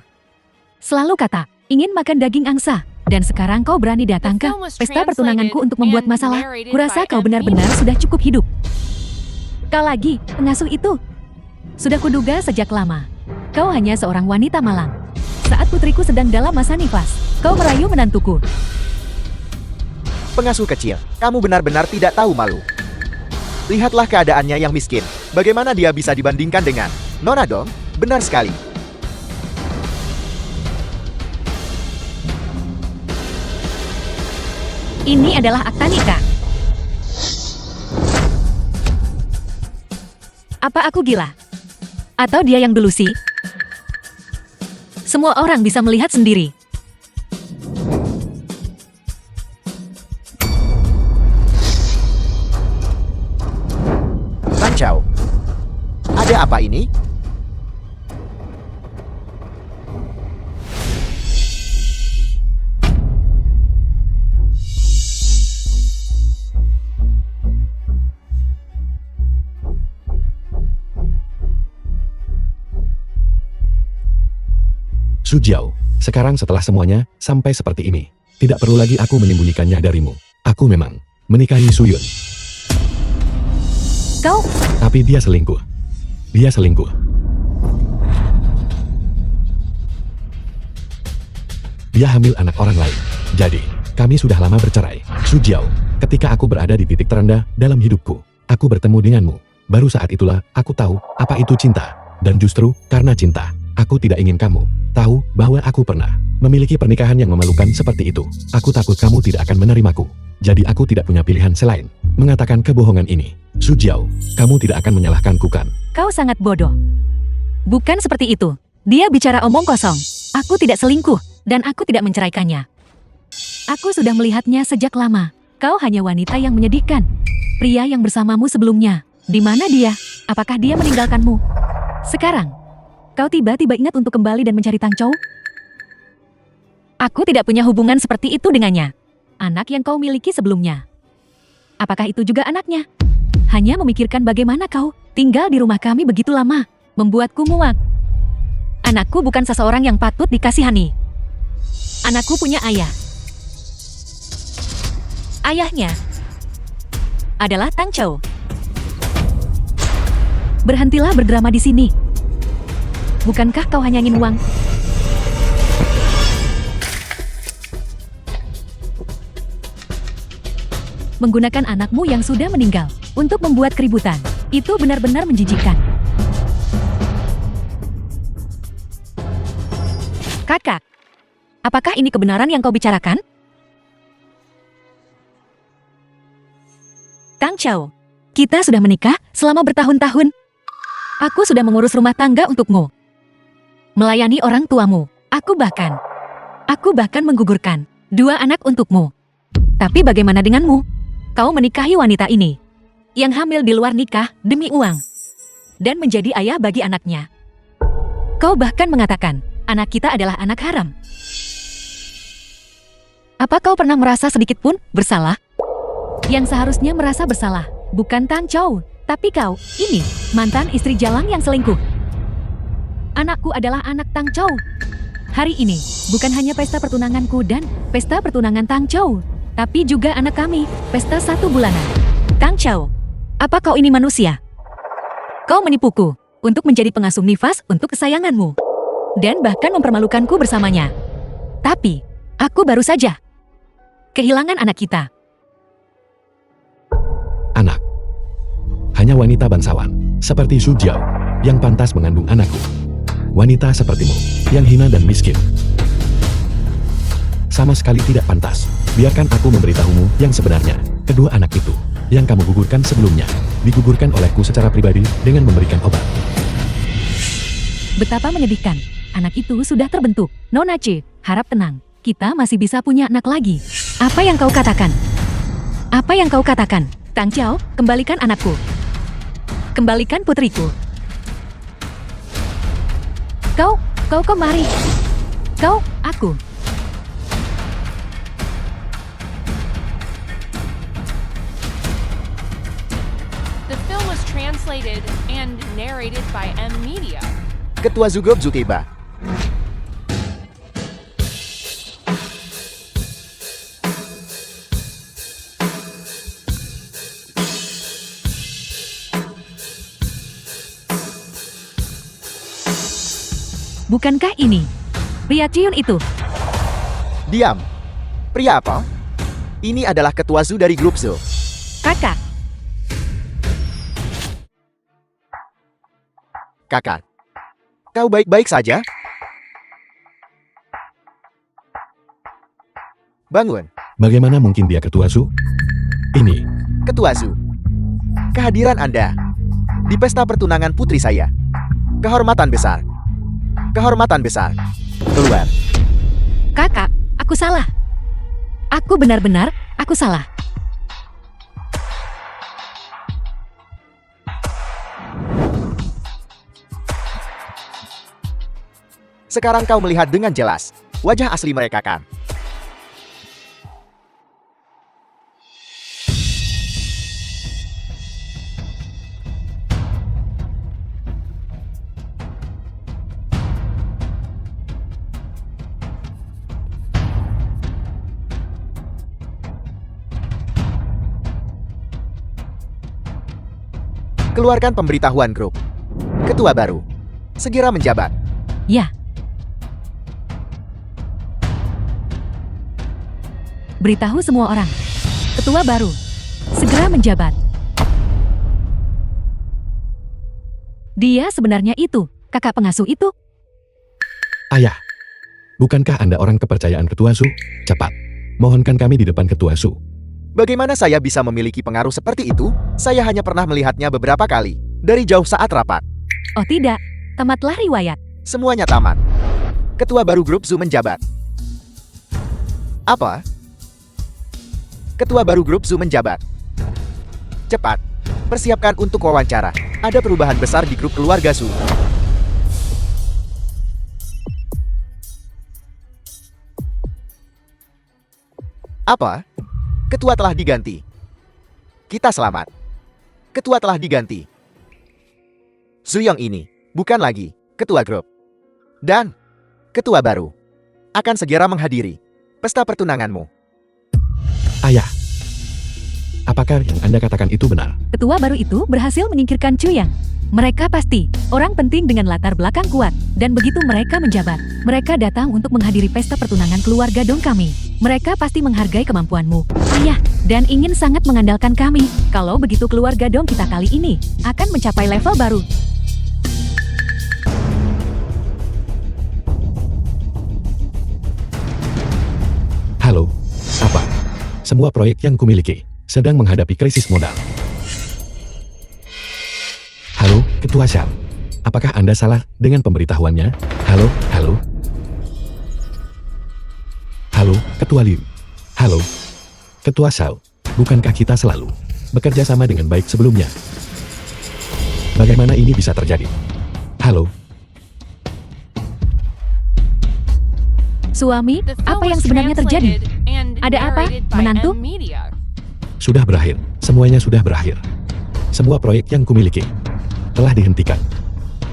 Selalu kata, ingin makan daging angsa. Dan sekarang kau berani datang ke pesta pertunanganku untuk membuat masalah. Kurasa kau benar-benar sudah cukup hidup. Kau lagi, pengasuh itu. Sudah kuduga sejak lama. Kau hanya seorang wanita malang. Saat putriku sedang dalam masa nifas, kau merayu menantuku. Pengasuh kecil, kamu benar-benar tidak tahu malu. Lihatlah keadaannya yang miskin. Bagaimana dia bisa dibandingkan dengan Nona Dong? Benar sekali. Ini adalah akta nikah. Apa aku gila? Atau dia yang delusi? Semua orang bisa melihat sendiri. Tang Chao, Ada apa ini? Su Jiao, sekarang setelah semuanya sampai seperti ini, tidak perlu lagi aku menyembunyikannya darimu. Aku memang menikahi Su Yun. Kau, Tapi dia selingkuh. Dia selingkuh. Dia hamil anak orang lain. Jadi, kami sudah lama bercerai. Su Jiao, ketika aku berada di titik terendah dalam hidupku, aku bertemu denganmu. Baru saat itulah aku tahu apa itu cinta. Dan justru karena cinta, aku tidak ingin kamu tahu bahwa aku pernah memiliki pernikahan yang memalukan seperti itu. Aku takut kamu tidak akan menerimaku. Jadi aku tidak punya pilihan selain mengatakan kebohongan ini. Su Jiao, kamu tidak akan menyalahkanku kan? kau sangat bodoh. Bukan seperti itu. Dia bicara omong kosong. Aku tidak selingkuh, dan aku tidak menceraikannya. Aku sudah melihatnya sejak lama. Kau hanya wanita yang menyedihkan. Pria yang bersamamu sebelumnya. Di mana dia? Apakah dia meninggalkanmu? Sekarang, kau tiba-tiba ingat untuk kembali dan mencari Tang Chou? Aku tidak punya hubungan seperti itu dengannya. Anak yang kau miliki sebelumnya. Apakah itu juga anaknya? Hanya memikirkan bagaimana kau tinggal di rumah kami begitu lama, membuatku muak. Anakku bukan seseorang yang patut dikasihani. Anakku punya ayah. Ayahnya adalah Tang Chou. Berhentilah berdrama di sini. Bukankah kau hanya ingin uang? Menggunakan anakmu yang sudah meninggal untuk membuat keributan. Itu benar-benar menjijikkan. Kakak, apakah ini kebenaran yang kau bicarakan? Tang Chou, kita sudah menikah selama bertahun-tahun. Aku sudah mengurus rumah tangga untukmu. Melayani orang tuamu. Aku bahkan menggugurkan 2 anak untukmu. Tapi bagaimana denganmu? Kau menikahi wanita ini, yang hamil di luar nikah demi uang, dan menjadi ayah bagi anaknya. Kau bahkan mengatakan, anak kita adalah anak haram. Apa kau pernah merasa sedikit pun bersalah? Yang seharusnya merasa bersalah, bukan Tang Chou, tapi kau, ini, mantan istri Jalang yang selingkuh. Anakku adalah anak Tang Chou. Hari ini, bukan hanya pesta pertunanganku dan pesta pertunangan Tang Chou, tapi juga anak kami, pesta 1 bulanan. Tang Chou, apa kau ini manusia? Kau menipuku untuk menjadi pengasuh nifas untuk kesayanganmu. Dan bahkan mempermalukanku bersamanya. Tapi, aku baru saja kehilangan anak kita. Anak. Hanya wanita bangsawan, seperti Su Jiao, yang pantas mengandung anakku. Wanita sepertimu, yang hina dan miskin. Sama sekali tidak pantas. Biarkan aku memberitahumu yang sebenarnya. Kedua anak itu, yang kamu gugurkan sebelumnya, digugurkan olehku secara pribadi dengan memberikan obat. Betapa menyedihkan. Anak itu sudah terbentuk. Nona C, harap tenang. Kita masih bisa punya anak lagi. Apa yang kau katakan? Apa yang kau katakan? Tang Chou, kembalikan anakku. Kembalikan putriku. Kau kemari. Aku. The film was translated and narrated by M Media. Ketua Zugub Zutiba. Bukankah ini pria ciun itu? Diam. Pria apa? Ini adalah ketua Zu dari grup Zu. Kakak, Kakak. Kau baik-baik saja? Bangun. Bagaimana mungkin dia ketua Su? Ini, Ketua Zu. Kehadiran Anda di pesta pertunangan putri saya. Kehormatan besar. Kehormatan besar. Keluar. kakak, aku salah. Aku benar-benar, aku salah. Sekarang kau melihat dengan jelas wajah asli mereka kan? Keluarkan pemberitahuan grup. Ketua baru segera menjabat. Ya. Beritahu semua orang. Ketua baru segera menjabat. Dia sebenarnya itu, kakak pengasuh itu. Ayah, bukankah Anda orang kepercayaan Ketua Su? Cepat, mohonkan kami di depan Ketua Su. Bagaimana saya bisa memiliki pengaruh seperti itu? Saya hanya pernah melihatnya beberapa kali dari jauh saat rapat. Oh tidak, tamatlah riwayat. Semuanya tamat. Ketua baru grup Zu menjabat. Apa? Ketua baru grup Zu menjabat. Cepat, persiapkan untuk wawancara. Ada perubahan besar di grup keluarga Su. Apa? Ketua telah diganti. Kita selamat. Ketua telah diganti. Zuyong ini bukan lagi ketua grup. Dan ketua baru akan segera menghadiri pesta pertunanganmu. Ayah, apakah yang Anda katakan itu benar? Ketua baru itu berhasil menyingkirkan Chuyang. Mereka pasti orang penting dengan latar belakang kuat. Dan begitu mereka menjabat, mereka datang untuk menghadiri pesta pertunangan keluarga Dong kami. Mereka pasti menghargai kemampuanmu, ayah, dan ingin sangat mengandalkan kami. Kalau begitu keluarga Dong kita kali ini akan mencapai level baru. Halo, apa? Semua proyek yang kumiliki sedang menghadapi krisis modal. Halo, Ketua Xiao. Apakah Anda salah dengan pemberitahuannya? Halo, halo. Halo, Ketua Liu. Halo, Ketua Xiao. Bukankah kita selalu bekerja sama dengan baik sebelumnya? Bagaimana ini bisa terjadi? Halo. Suami, The film apa yang was sebenarnya terjadi? translated and Ada apa, narrated by menantu? M Media. Sudah berakhir. Semuanya sudah berakhir. Semua proyek yang kumiliki telah dihentikan.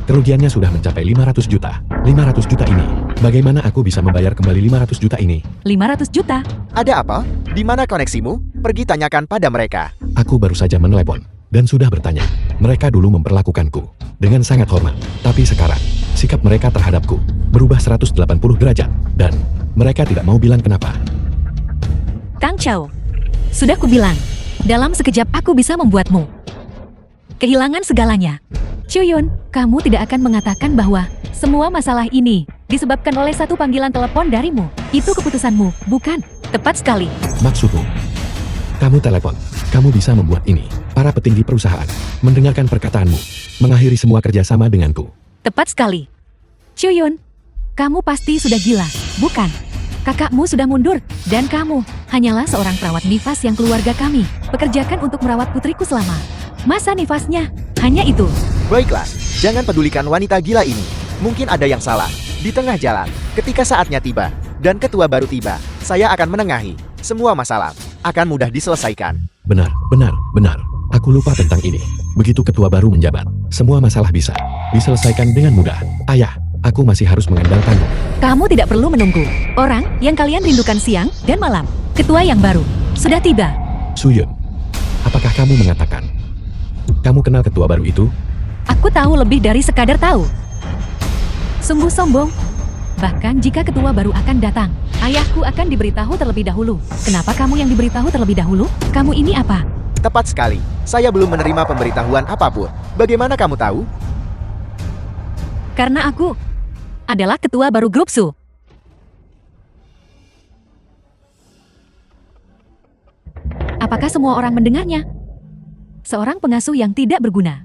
Kerugiannya sudah mencapai 500 juta. 500 juta ini, bagaimana aku bisa membayar kembali 500 juta ini? 500 juta? Ada apa? Di mana koneksimu? Pergi tanyakan pada mereka. Aku baru saja menelepon dan sudah bertanya. Mereka dulu memperlakukanku dengan sangat hormat. Tapi sekarang, sikap mereka terhadapku berubah 180 derajat. Dan mereka tidak mau bilang kenapa. Kang Chao, sudah kubilang, dalam sekejap aku bisa membuatmu kehilangan segalanya. Chuyun, kamu tidak akan mengatakan bahwa semua masalah ini disebabkan oleh satu panggilan telepon darimu. Itu keputusanmu, bukan? Tepat sekali. Maksudmu, kamu telepon, kamu bisa membuat ini. Para petinggi perusahaan mendengarkan perkataanmu, mengakhiri semua kerjasama denganku. Tepat sekali. Chuyun, kamu pasti sudah gila, bukan? Kakakmu sudah mundur, dan kamu hanyalah seorang perawat nifas yang keluarga kami pekerjakan untuk merawat putriku selama masa nifasnya. Hanya itu. Baiklah, jangan pedulikan wanita gila ini. Mungkin ada yang salah. Di tengah jalan, ketika saatnya tiba, dan ketua baru tiba, saya akan menengahi. Semua masalah akan mudah diselesaikan. Benar, benar, benar. Aku lupa tentang ini. Begitu ketua baru menjabat, semua masalah bisa diselesaikan dengan mudah. Ayah, aku masih harus mengandalkanmu. Kamu tidak perlu menunggu. Orang yang kalian rindukan siang dan malam, ketua yang baru, sudah tiba. Suyun, apakah kamu mengatakan kamu kenal ketua baru itu? Aku tahu lebih dari sekadar tahu. Sungguh sombong. Bahkan jika ketua baru akan datang, ayahku akan diberitahu terlebih dahulu. Kenapa kamu yang diberitahu terlebih dahulu? Kamu ini apa? Tepat sekali. Saya belum menerima pemberitahuan apapun. Bagaimana kamu tahu? Karena aku adalah ketua baru grup Su. Apakah semua orang mendengarnya? Seorang pengasuh yang tidak berguna.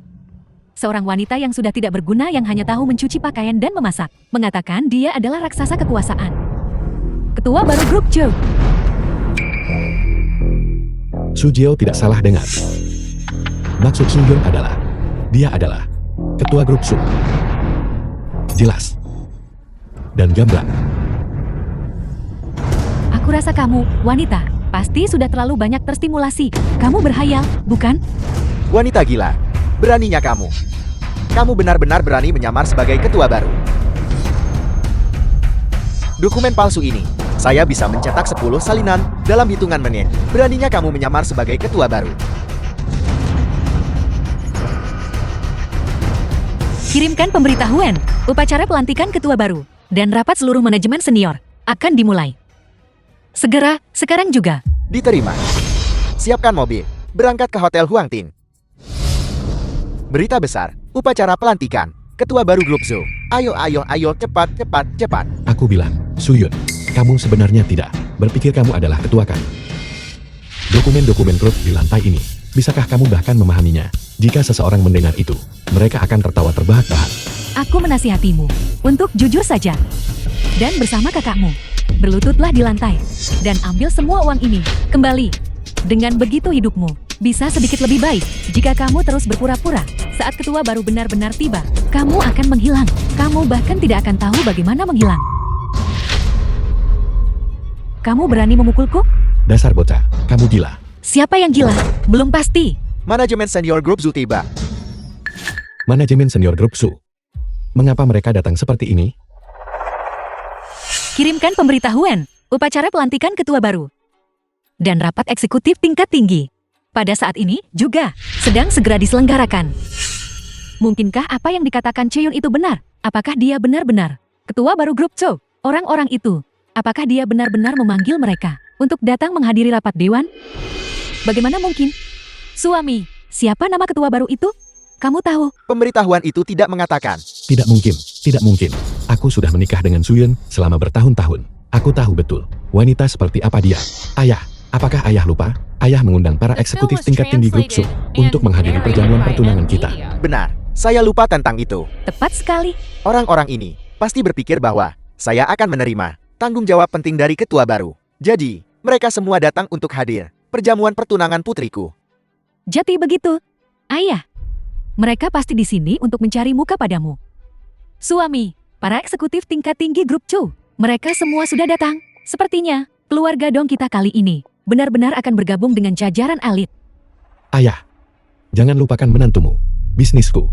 Seorang wanita yang sudah tidak berguna yang hanya tahu mencuci pakaian dan memasak. Mengatakan dia adalah raksasa kekuasaan. Ketua baru grup Su. Sujio tidak salah dengar. Maksud Suyun adalah, dia adalah ketua grup Su. Jelas. dan gamblang. Aku rasa kamu, wanita, pasti sudah terlalu banyak terstimulasi. Kamu berhayal, bukan? Wanita gila, beraninya kamu. Kamu benar-benar berani menyamar sebagai ketua baru. Dokumen palsu ini, saya bisa mencetak 10 salinan dalam hitungan menit. Beraninya kamu menyamar sebagai ketua baru. Kirimkan pemberitahuan. Upacara pelantikan ketua baru dan rapat seluruh manajemen senior akan dimulai. Segera, sekarang juga. Diterima. Siapkan mobil, berangkat ke Hotel Huangtin. Berita besar, upacara pelantikan ketua baru grup Zhou. Ayo, ayo, ayo, cepat, cepat, cepat. Aku bilang, Suyun, kamu sebenarnya tidak berpikir kamu adalah ketua kan? Dokumen-dokumen grup di lantai ini, bisakah kamu bahkan memahaminya? Jika seseorang mendengar itu, mereka akan tertawa terbahak-bahak. Aku menasihatimu untuk jujur saja. Dan bersama kakakmu, berlututlah di lantai dan ambil semua uang ini kembali. Dengan begitu hidupmu bisa sedikit lebih baik. Jika kamu terus berpura-pura, saat ketua baru benar-benar tiba, kamu akan menghilang. Kamu bahkan tidak akan tahu bagaimana menghilang. Kamu berani memukulku? Dasar bocah, kamu gila. Siapa yang gila? Belum pasti. Manajemen senior grup Zhou tiba. Manajemen senior grup Su. Mengapa mereka datang seperti ini? Kirimkan pemberitahuan, upacara pelantikan ketua baru. Dan rapat eksekutif tingkat tinggi. Pada saat ini juga sedang segera diselenggarakan. Mungkinkah apa yang dikatakan Cheyun itu benar? Apakah dia benar-benar ketua baru grup Zhou? Orang-orang itu, apakah dia benar-benar memanggil mereka untuk datang menghadiri rapat dewan? Bagaimana mungkin? Suami, siapa nama ketua baru itu? Kamu tahu? Pemberitahuan itu tidak mengatakan. Tidak mungkin, tidak mungkin. Aku sudah menikah dengan Suyun selama bertahun-tahun. Aku tahu betul, wanita seperti apa dia. Ayah, apakah ayah lupa? Ayah mengundang para eksekutif tingkat tinggi grup Su untuk menghadiri perjamuan pertunangan kita. Benar, saya lupa tentang itu. Tepat sekali. Orang-orang ini pasti berpikir bahwa saya akan menerima tanggung jawab penting dari ketua baru. Jadi, mereka semua datang untuk hadir perjamuan pertunangan putriku. Jadi begitu. Ayah, mereka pasti di sini untuk mencari muka padamu. Suami, para eksekutif tingkat tinggi grup Zhou, mereka semua sudah datang. Sepertinya, keluarga dong kita kali ini benar-benar akan bergabung dengan jajaran elit. Ayah, jangan lupakan menantumu, bisnisku.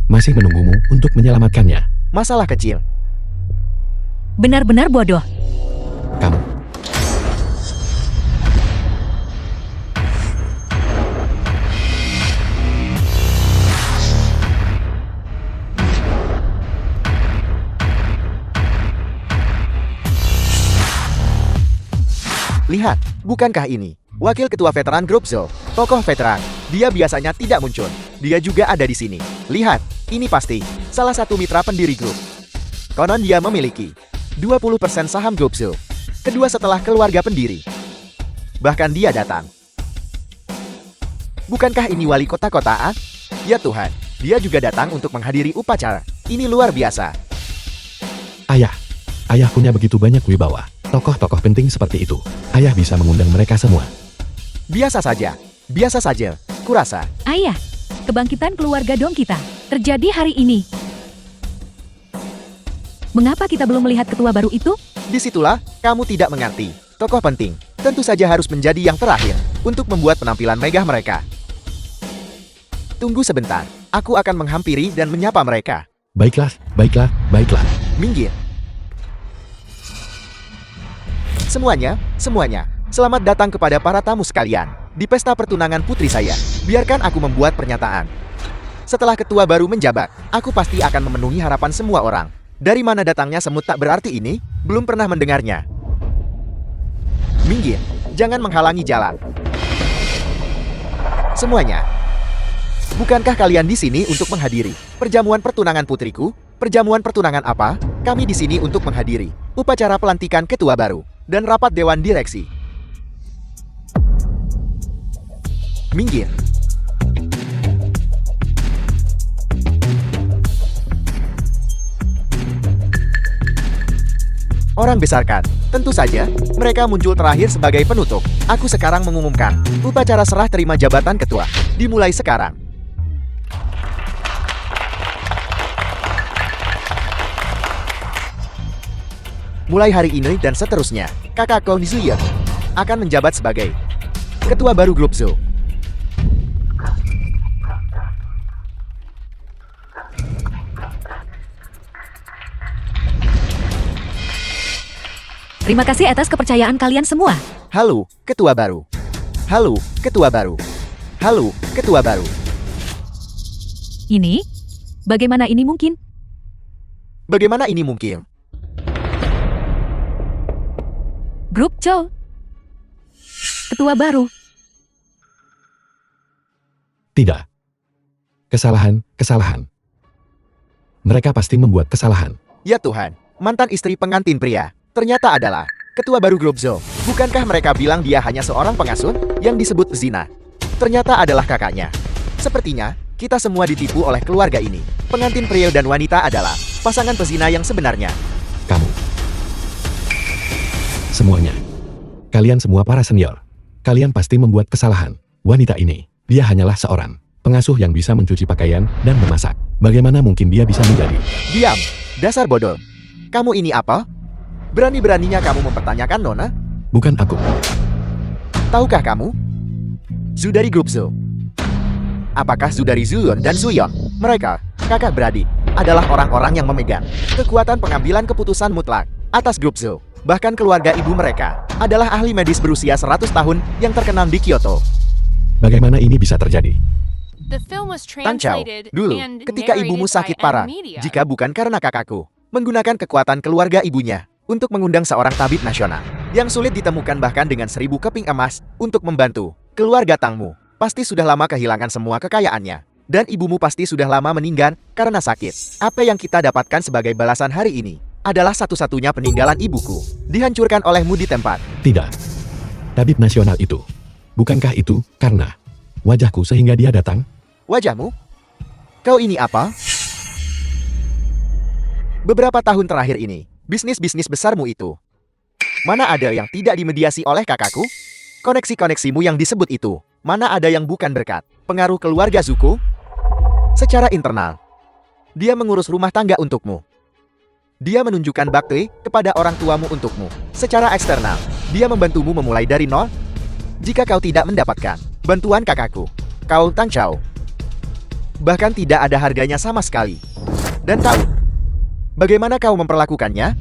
Masih menunggumu untuk menyelamatkannya. Masalah kecil. Benar-benar bodoh. Kamu. Lihat, bukankah ini wakil ketua veteran grup Zhou? Tokoh veteran. Dia biasanya tidak muncul. Dia juga ada di sini. Lihat, ini pasti salah satu mitra pendiri grup. Konon dia memiliki 20% saham grup Zhou. Kedua setelah keluarga pendiri. Bahkan dia datang. Bukankah ini wali kota-kotaan? Ya Tuhan, dia juga datang untuk menghadiri upacara. Ini luar biasa. Ayah punya begitu banyak wibawa. Tokoh-tokoh penting seperti itu. Ayah bisa mengundang mereka semua. Biasa saja, kurasa. Ayah, kebangkitan keluarga dong kita terjadi hari ini. Mengapa kita belum melihat ketua baru itu? Disitulah kamu tidak mengerti. Tokoh penting tentu saja harus menjadi yang terakhir untuk membuat penampilan megah mereka. Tunggu sebentar, aku akan menghampiri dan menyapa mereka. Baiklah. Minggir. Semuanya, selamat datang kepada para tamu sekalian di pesta pertunangan putri saya. Biarkan aku membuat pernyataan. Setelah ketua baru menjabat, aku pasti akan memenuhi harapan semua orang. Dari mana datangnya semut tak berarti ini? Belum pernah mendengarnya. Minggir, jangan menghalangi jalan. Semuanya. Bukankah kalian di sini untuk menghadiri perjamuan pertunangan putriku? Perjamuan pertunangan apa? Kami di sini untuk menghadiri upacara pelantikan ketua baru dan rapat dewan direksi. Minggir. Orang besarkan. Tentu saja, mereka muncul terakhir sebagai penutup. Aku sekarang mengumumkan, upacara serah terima jabatan ketua dimulai sekarang. Mulai hari ini dan seterusnya, kakak Kong Zhuyan akan menjabat sebagai ketua baru grup Zhou. Terima kasih atas kepercayaan kalian semua. Halo, ketua baru. Halo, ketua baru. Halo, ketua baru. Ini? Bagaimana ini mungkin? Bagaimana ini mungkin? Grup Zhou. Ketua baru. Tidak. Kesalahan. Mereka pasti membuat kesalahan. Ya Tuhan, mantan istri pengantin pria ternyata adalah ketua baru grup Zhou. Bukankah mereka bilang dia hanya seorang pengasuh yang disebut Zina? Ternyata adalah kakaknya. Sepertinya, kita semua ditipu oleh keluarga ini. Pengantin pria dan wanita adalah pasangan pezina yang sebenarnya. Kamu. Semuanya. Kalian semua para senior. Kalian pasti membuat kesalahan. Wanita ini, dia hanyalah seorang pengasuh yang bisa mencuci pakaian dan memasak. Bagaimana mungkin dia bisa menjadi? Diam, dasar bodoh. Kamu ini apa? Berani-beraninya kamu mempertanyakan Nona? Bukan aku. Tahukah kamu? Zhu dari grup Zhou. Apakah Zhu dari Zhuyan dan Zhuyon? Mereka, kakak beradik, adalah orang-orang yang memegang kekuatan pengambilan keputusan mutlak atas grup Zhou. Bahkan keluarga ibu mereka adalah ahli medis berusia 100 tahun yang terkenal di Kyoto. Bagaimana ini bisa terjadi? The film was Tang Chao, translated dulu, and ketika ibumu narrated sakit by parah, Media. jika bukan karena kakakku menggunakan kekuatan keluarga ibunya untuk mengundang seorang tabib nasional yang sulit ditemukan bahkan dengan 1000 keping emas untuk membantu keluarga Tangmu, pasti sudah lama kehilangan semua kekayaannya. Dan ibumu pasti sudah lama meninggal karena sakit. Apa yang kita dapatkan sebagai balasan hari ini adalah satu-satunya peninggalan ibuku dihancurkan olehmu di tempat. Tidak. Tabib nasional itu. Bukankah itu karena wajahku sehingga dia datang? Wajahmu? Kau ini apa? Beberapa tahun terakhir ini, bisnis-bisnis besarmu itu, mana ada yang tidak dimediasi oleh kakakku? Koneksi-koneksimu yang disebut itu, mana ada yang bukan berkat pengaruh keluarga Zuko? Secara internal, dia mengurus rumah tangga untukmu. Dia menunjukkan bakti kepada orang tuamu untukmu. Secara eksternal, dia membantumu memulai dari nol. Jika kau tidak mendapatkan bantuan kakakku, kau Tang Chao, bahkan tidak ada harganya sama sekali. Dan tahu bagaimana kau memperlakukannya?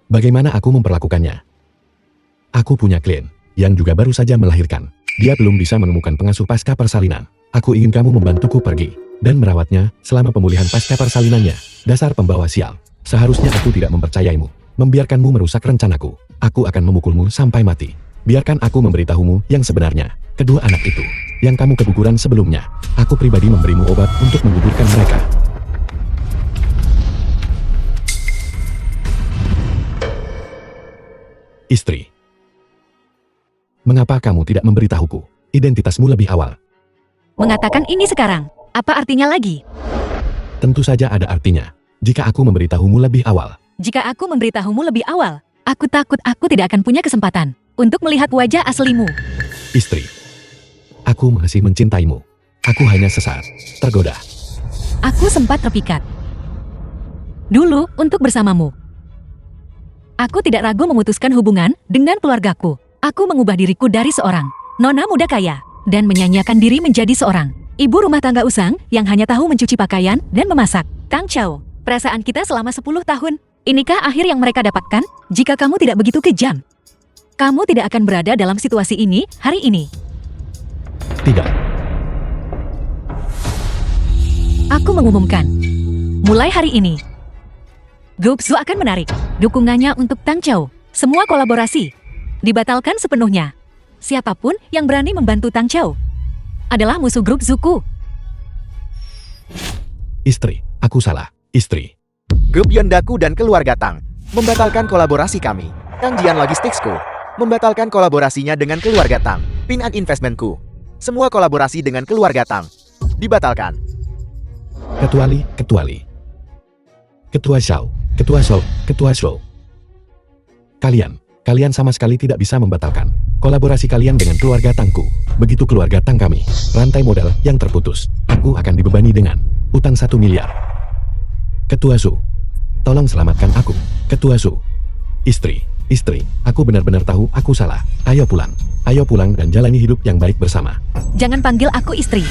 Bagaimana aku memperlakukannya? Aku punya klien yang juga baru saja melahirkan. Dia belum bisa menemukan pengasuh pasca persalinan. Aku ingin kamu membantuku pergi dan merawatnya selama pemulihan pasca persalinannya. Dasar pembawa sial. Seharusnya aku tidak mempercayaimu. Membiarkanmu merusak rencanaku. Aku akan memukulmu sampai mati. Biarkan aku memberitahumu yang sebenarnya. Kedua anak itu, yang kamu keguguran sebelumnya, aku pribadi memberimu obat untuk menggugurkan mereka. Istri. Mengapa kamu tidak memberitahuku identitasmu lebih awal? Mengatakan ini sekarang, apa artinya lagi? Tentu saja ada artinya. Jika aku memberitahumu lebih awal. Jika aku memberitahumu lebih awal, aku takut aku tidak akan punya kesempatan untuk melihat wajah aslimu. Istri. Aku masih mencintaimu. Aku hanya sesaat tergoda. Aku sempat terpikat dulu untuk bersamamu. Aku tidak ragu memutuskan hubungan dengan keluargaku. Aku mengubah diriku dari seorang nona muda kaya dan menyanyiakan diri menjadi seorang ibu rumah tangga usang yang hanya tahu mencuci pakaian dan memasak. Tang Chao, perasaan kita selama 10 tahun. Inikah akhir yang mereka dapatkan? Jika kamu tidak begitu kejam, kamu tidak akan berada dalam situasi ini hari ini. Tidak. Aku mengumumkan, mulai hari ini, Grup Zhou akan menarik dukungannya untuk Tang Chao. Semua kolaborasi dibatalkan sepenuhnya. Siapapun yang berani membantu Tang Chao adalah musuh grup Zuku. Istri, aku salah. Istri. Grup Yondaku dan keluarga Tang membatalkan kolaborasi kami. Tang Jian Logisticsku membatalkan kolaborasinya dengan keluarga Tang. Pin and Investmentku, semua kolaborasi dengan keluarga Tang dibatalkan. Kecuali. Ketua Shou. Kalian sama sekali tidak bisa membatalkan kolaborasi kalian dengan keluarga Tangku. Begitu keluarga Tang kami, rantai modal yang terputus. Aku akan dibebani dengan utang 1 miliar. Ketua Su. Tolong selamatkan aku, Ketua Su. Istri, aku benar-benar tahu aku salah. Ayo pulang dan jalani hidup yang baik bersama. Jangan panggil aku istri.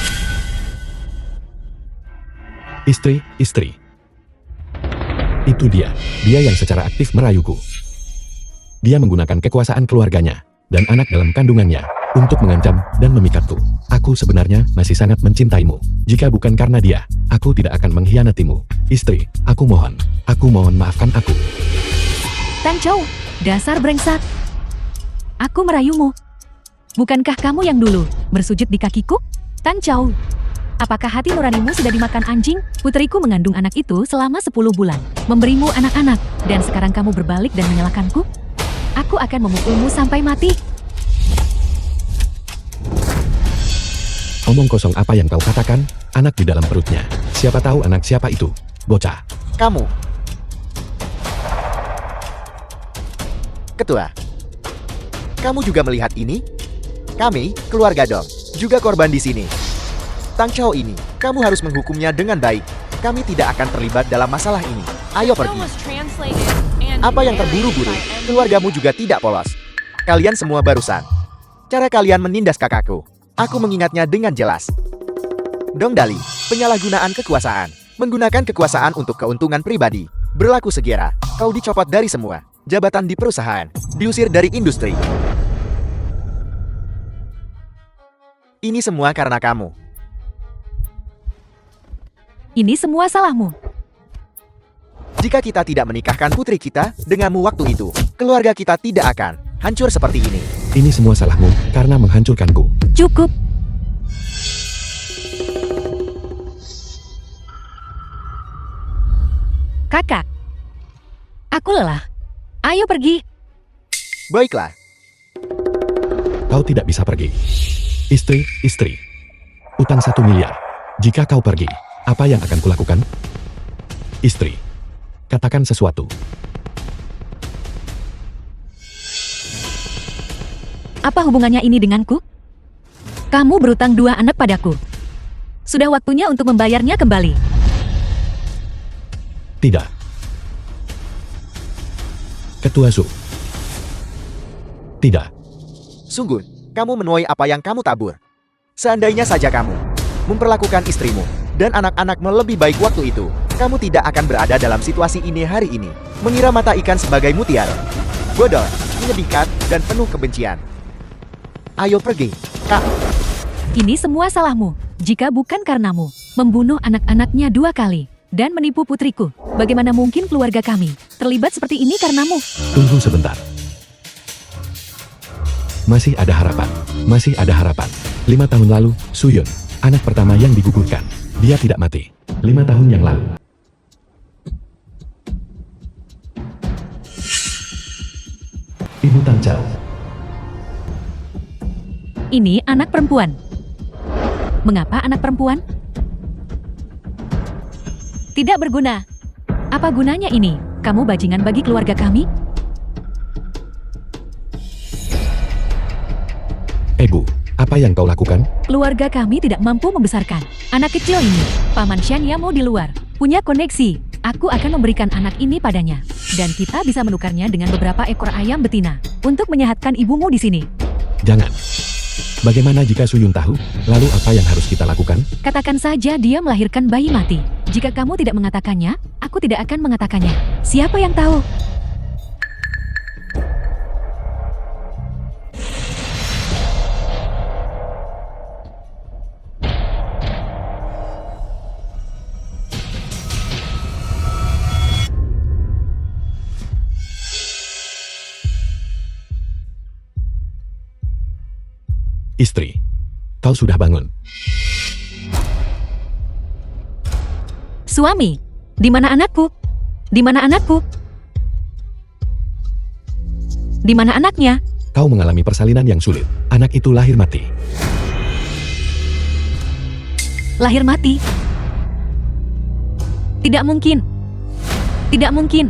Istri. Itu dia yang secara aktif merayuku. Dia menggunakan kekuasaan keluarganya dan anak dalam kandungannya untuk mengancam dan memikatku. Aku sebenarnya masih sangat mencintaimu. Jika bukan karena dia, aku tidak akan mengkhianatimu. Istri, aku mohon maafkan aku. Tang Chou, dasar brengsek. Aku merayumu. Bukankah kamu yang dulu bersujud di kakiku? Tang Chou, apakah hati nuranimu sudah dimakan anjing? Putriku mengandung anak itu selama 10 bulan, memberimu anak-anak, dan sekarang kamu berbalik dan menyalahkanku? Aku akan memukulmu sampai mati. Omong kosong apa yang kau katakan? Anak di dalam perutnya. Siapa tahu anak siapa itu? Bocah. Kamu. Ketua. Kamu juga melihat ini? Kami, keluarga Dong, juga korban di sini. Tang Chou ini, kamu harus menghukumnya dengan baik. Kami tidak akan terlibat dalam masalah ini. Ayo The film pergi. was translated and Apa yang narrated terburu-buru? by M. Keluargamu juga tidak polos. Kalian semua barusan. Cara kalian menindas kakakku. Aku mengingatnya dengan jelas. Dong Dali, penyalahgunaan kekuasaan. Menggunakan kekuasaan untuk keuntungan pribadi. Berlaku segera. Kau dicopot dari semua jabatan di perusahaan. Diusir dari industri. Ini semua karena kamu. Ini semua salahmu. Jika kita tidak menikahkan putri kita denganmu waktu itu, keluarga kita tidak akan hancur seperti ini. Ini semua salahmu karena menghancurkanku. Cukup. Kakak. Aku lelah. Ayo pergi. Baiklah, Kau tidak bisa pergi. Istri. Utang 1 miliar. Jika kau pergi, apa yang akan kulakukan? Istri. Katakan sesuatu. Apa hubungannya ini denganku? Kamu berutang 2 anak padaku. Sudah waktunya untuk membayarnya kembali. Tidak. Ketua Su. Tidak. sungguh, kamu menuai apa yang kamu tabur. Seandainya saja kamu memperlakukan istrimu dan anak-anakmu lebih baik waktu itu, kamu tidak akan berada dalam situasi ini hari ini. Mengira mata ikan sebagai mutiara. Bodoh, menyedihkan, dan penuh kebencian. Ayo pergi, Kak. Ini semua salahmu. Jika bukan karenamu, membunuh anak-anaknya 2 kali, dan menipu putriku, bagaimana mungkin keluarga kami terlibat seperti ini karenamu? Tunggu sebentar. Masih ada harapan. 5 tahun lalu, Suyun, anak pertama yang digugurkan. Dia tidak mati. 5 tahun yang lalu. Ibu Tang Chou. Ini anak perempuan. Mengapa anak perempuan? Tidak berguna. Apa gunanya ini? Kamu bajingan bagi keluarga kami? Bu, apa yang kau lakukan? Keluarga kami tidak mampu membesarkan anak kecil ini. Paman Shan Yamo di luar punya koneksi. Aku akan memberikan anak ini padanya. Dan kita bisa menukarnya dengan beberapa ekor ayam betina untuk menyehatkan ibumu di sini. Jangan. Bagaimana jika Suyun tahu? Lalu apa yang harus kita lakukan? Katakan saja dia melahirkan bayi mati. Jika kamu tidak mengatakannya, aku tidak akan mengatakannya. Siapa yang tahu? Istri, kau sudah bangun. Suami, di mana anakku? Di mana anakku? Di mana anaknya? Kau mengalami persalinan yang sulit. Anak itu lahir mati. Lahir mati? Tidak mungkin. Tidak mungkin.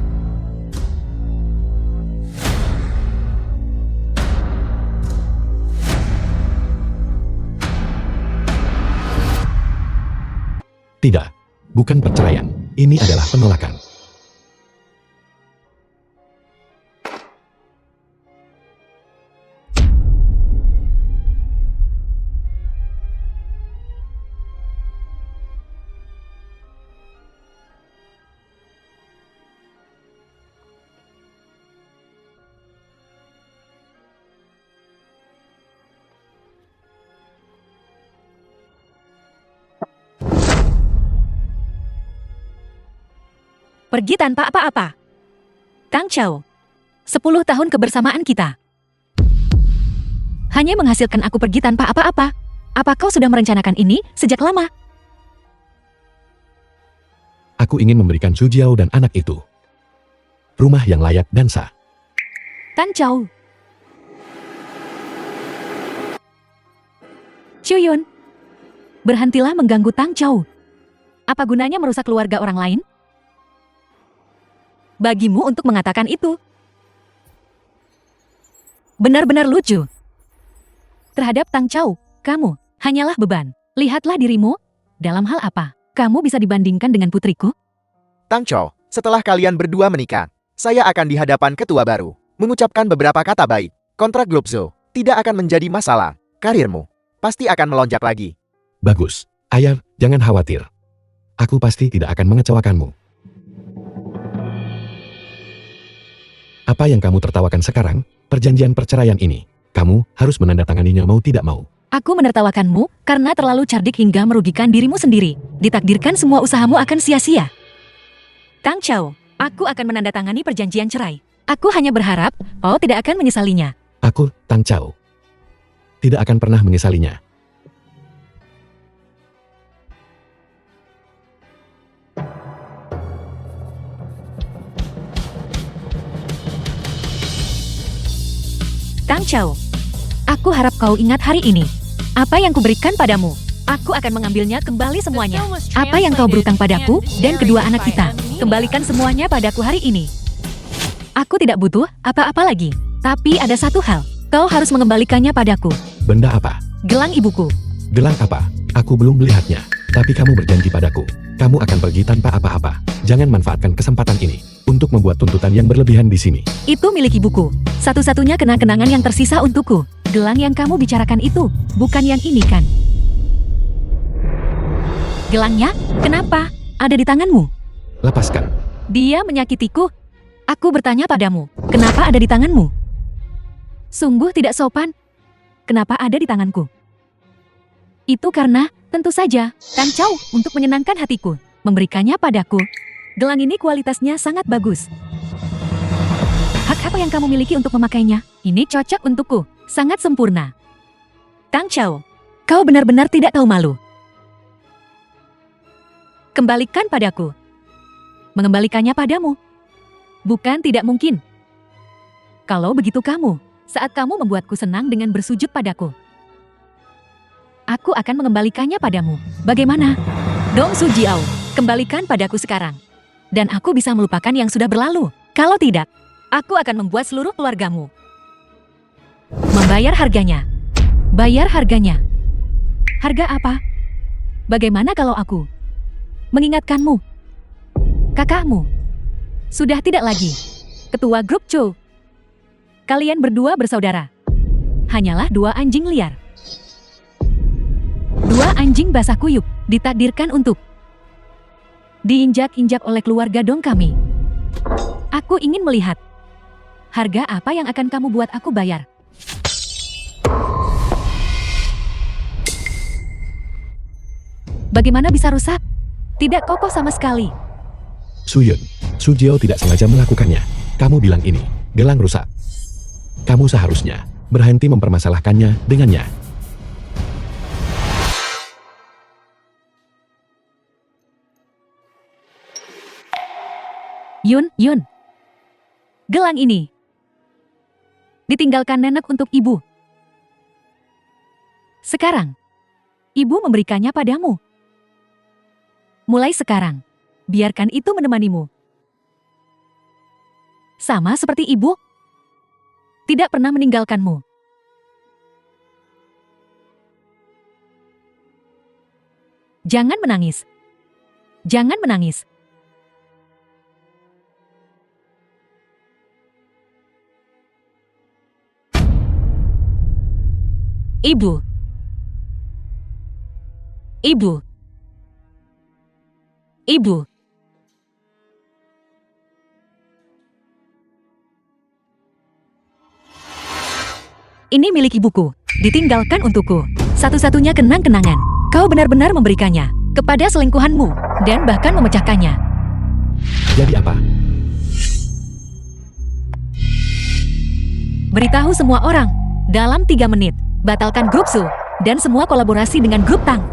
Tidak, bukan perceraian. Ini adalah penolakan. Pergi tanpa apa-apa. Tang Chao, 10 tahun kebersamaan kita hanya menghasilkan aku pergi tanpa apa-apa. Apa kau sudah merencanakan ini sejak lama? Aku ingin memberikan Su Jiao dan anak itu rumah yang layak dan sah. Tang Chao. Chuyun, berhentilah mengganggu Tang Chao. Apa gunanya merusak keluarga orang lain? Bagimu untuk mengatakan itu benar-benar lucu. Terhadap Tang Chao, kamu hanyalah beban. Lihatlah dirimu. Dalam hal apa kamu bisa dibandingkan dengan putriku? Tang Chao, setelah kalian berdua menikah, saya akan di hadapan ketua baru, mengucapkan beberapa kata baik. Kontrak Globzo tidak akan menjadi masalah. Karirmu pasti akan melonjak lagi. Bagus. Ayah, jangan khawatir. Aku pasti tidak akan mengecewakanmu. Apa yang kamu tertawakan sekarang? Perjanjian perceraian ini. Kamu harus menandatanganinya mau tidak mau. Aku menertawakanmu karena terlalu cerdik hingga merugikan dirimu sendiri. Ditakdirkan semua usahamu akan sia-sia. Tang Chao, aku akan menandatangani perjanjian cerai. Aku hanya berharap kau tidak akan menyesalinya. Aku, Tang Chao, tidak akan pernah menyesalinya. Tang Chao, aku harap kau ingat hari ini. Apa yang kuberikan padamu, aku akan mengambilnya kembali semuanya. Apa yang kau berutang padaku dan kedua anak kita, kembalikan semuanya padaku hari ini. Aku tidak butuh apa-apa lagi. Tapi ada satu hal, kau harus mengembalikannya padaku. Benda apa? Gelang ibuku. Gelang apa? Aku belum melihatnya. Tapi kamu berjanji padaku, kamu akan pergi tanpa apa-apa. Jangan manfaatkan kesempatan ini untuk membuat tuntutan yang berlebihan di sini. Itu milik ibuku. Satu-satunya kenang-kenangan yang tersisa untukku. Gelang yang kamu bicarakan itu, bukan yang ini kan? Gelangnya? Kenapa? Ada di tanganmu. Lepaskan. Dia menyakitiku. Aku bertanya padamu, kenapa ada di tanganmu? Sungguh tidak sopan. Kenapa ada di tanganku? Itu karena, tentu saja, Tang Chao untuk menyenangkan hatiku, memberikannya padaku. Gelang ini kualitasnya sangat bagus. Hak apa yang kamu miliki untuk memakainya? Ini cocok untukku, sangat sempurna. Tang Chao, kau benar-benar tidak tahu malu. Kembalikan padaku. Mengembalikannya padamu. Bukan tidak mungkin. Kalau begitu kamu, saat kamu membuatku senang dengan bersujud padaku, aku akan mengembalikannya padamu. Bagaimana? Dong Su Jiao, kembalikan padaku sekarang. Dan aku bisa melupakan yang sudah berlalu. Kalau tidak, aku akan membuat seluruh keluargamu membayar harganya. Bayar harganya. Harga apa? Bagaimana kalau aku mengingatkanmu? Kakakmu sudah tidak lagi ketua grup Chou. Kalian berdua bersaudara. Hanyalah dua anjing liar. Dua anjing basah kuyup, ditakdirkan untuk diinjak-injak oleh keluarga Dong kami. Aku ingin melihat harga apa yang akan kamu buat aku bayar. Bagaimana bisa rusak? Tidak kokoh sama sekali. Suyun, Su Jiao tidak sengaja melakukannya. Kamu bilang ini, gelang rusak. Kamu seharusnya berhenti mempermasalahkannya dengannya. Yun. Gelang ini ditinggalkan nenek untuk ibu. Sekarang, ibu memberikannya padamu. Mulai sekarang, biarkan itu menemanimu. Sama seperti ibu, tidak pernah meninggalkanmu. Jangan menangis. Jangan menangis. Ibu. Ibu. Ibu. Ini milik ibuku, ditinggalkan untukku. Satu-satunya kenang-kenangan. Kau benar-benar memberikannya kepada selingkuhanmu dan bahkan memecahkannya. Jadi apa? Beritahu semua orang, dalam 3 menit, batalkan grup Su, dan semua kolaborasi dengan grup Tang.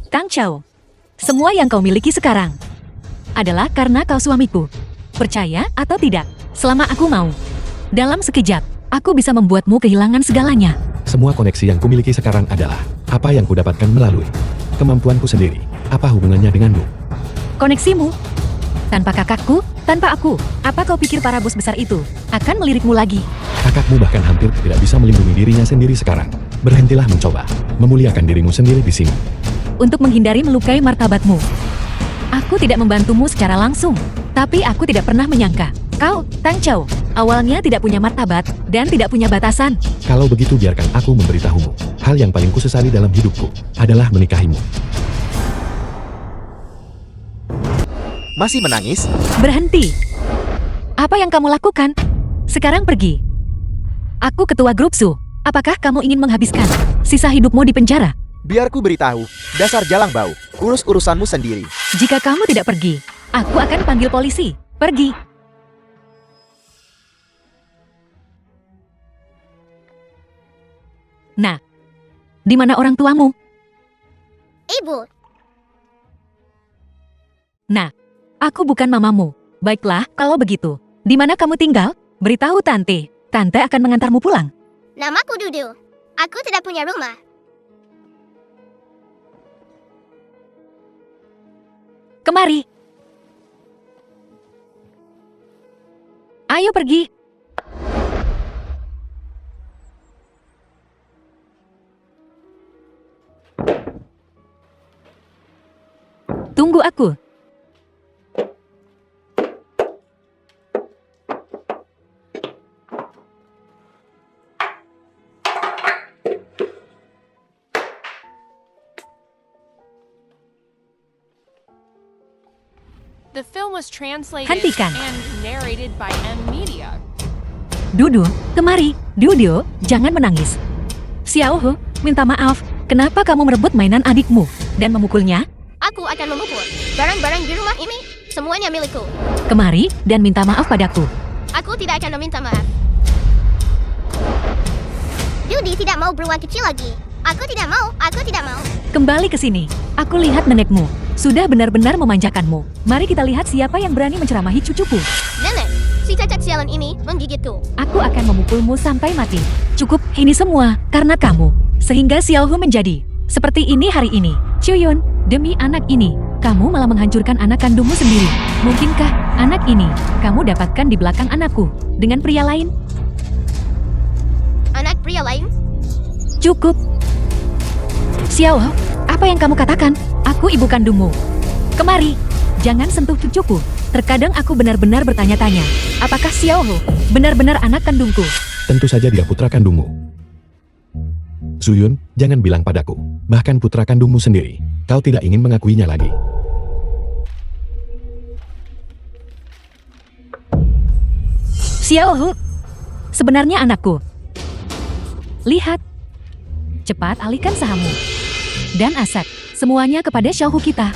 Tang Chao, semua yang kau miliki sekarang adalah karena kau suamiku. Percaya atau tidak, selama aku mau. Dalam sekejap, aku bisa membuatmu kehilangan segalanya. Semua koneksi yang kumiliki sekarang adalah apa yang kudapatkan melalui kemampuanku sendiri. Apa hubungannya denganmu? Koneksimu? Tanpa kakakku, tanpa aku, apa kau pikir para bos besar itu akan melirikmu lagi? Kakakmu bahkan hampir tidak bisa melindungi dirinya sendiri sekarang. Berhentilah mencoba memuliakan dirimu sendiri di sini. Untuk menghindari melukai martabatmu. Aku tidak membantumu secara langsung, tapi aku tidak pernah menyangka kau, Tang Chao, awalnya tidak punya martabat dan tidak punya batasan. Kalau begitu biarkan aku memberitahumu. Hal yang paling kusesali dalam hidupku adalah menikahimu. Masih menangis? Berhenti. Apa yang kamu lakukan? Sekarang pergi. Aku ketua grup Su. Apakah kamu ingin menghabiskan sisa hidupmu di penjara? Biar ku beritahu, dasar jalang bau. Urus urusanmu sendiri. Jika kamu tidak pergi, aku akan panggil polisi. Pergi. Nah, di mana orang tuamu? Ibu, Nah, aku bukan mamamu. Baiklah, kalau begitu. Di mana kamu tinggal? Beritahu Tante. Tante akan mengantarmu pulang. namaku Dudu. Aku tidak punya rumah. Kemari. Ayo pergi. Tunggu aku. The film was translated Hentikan. and narrated by M Media. Dudu, kemari. Dudu, jangan menangis. Xiaohu, minta maaf. Kenapa kamu merebut mainan adikmu dan memukulnya? Aku akan memukul. Barang-barang di rumah ini, semuanya milikku. Kemari dan minta maaf padaku. Aku tidak akan meminta maaf. Dudi tidak mau beruang kecil lagi. Aku tidak mau, aku tidak mau. Kembali ke sini. Aku lihat nenekmu sudah benar-benar memanjakanmu. Mari kita lihat siapa yang berani menceramahi cucuku. Nenek, si cacat sialan ini menggigitku. Aku akan memukulmu sampai mati. Cukup, ini semua karena kamu. Sehingga Xiaohu menjadi seperti ini hari ini. Chuyun, demi anak ini, kamu malah menghancurkan anak kandungmu sendiri. Mungkinkah anak ini kamu dapatkan di belakang anakku dengan pria lain? Anak pria lain? Cukup. Xiaohu, apa yang kamu katakan? Aku ibu kandungmu. Kemari, jangan sentuh cucuku. Terkadang aku benar-benar bertanya-tanya, apakah Xiaohu benar-benar anak kandungku? Tentu saja dia putra kandungmu. Zuyun, jangan bilang padaku, bahkan putra kandungmu sendiri, kau tidak ingin mengakuinya lagi. Xiaohu, sebenarnya anakku. Lihat. Cepat alihkan sahammu. Dan aset, semuanya kepada Xiaohu kita.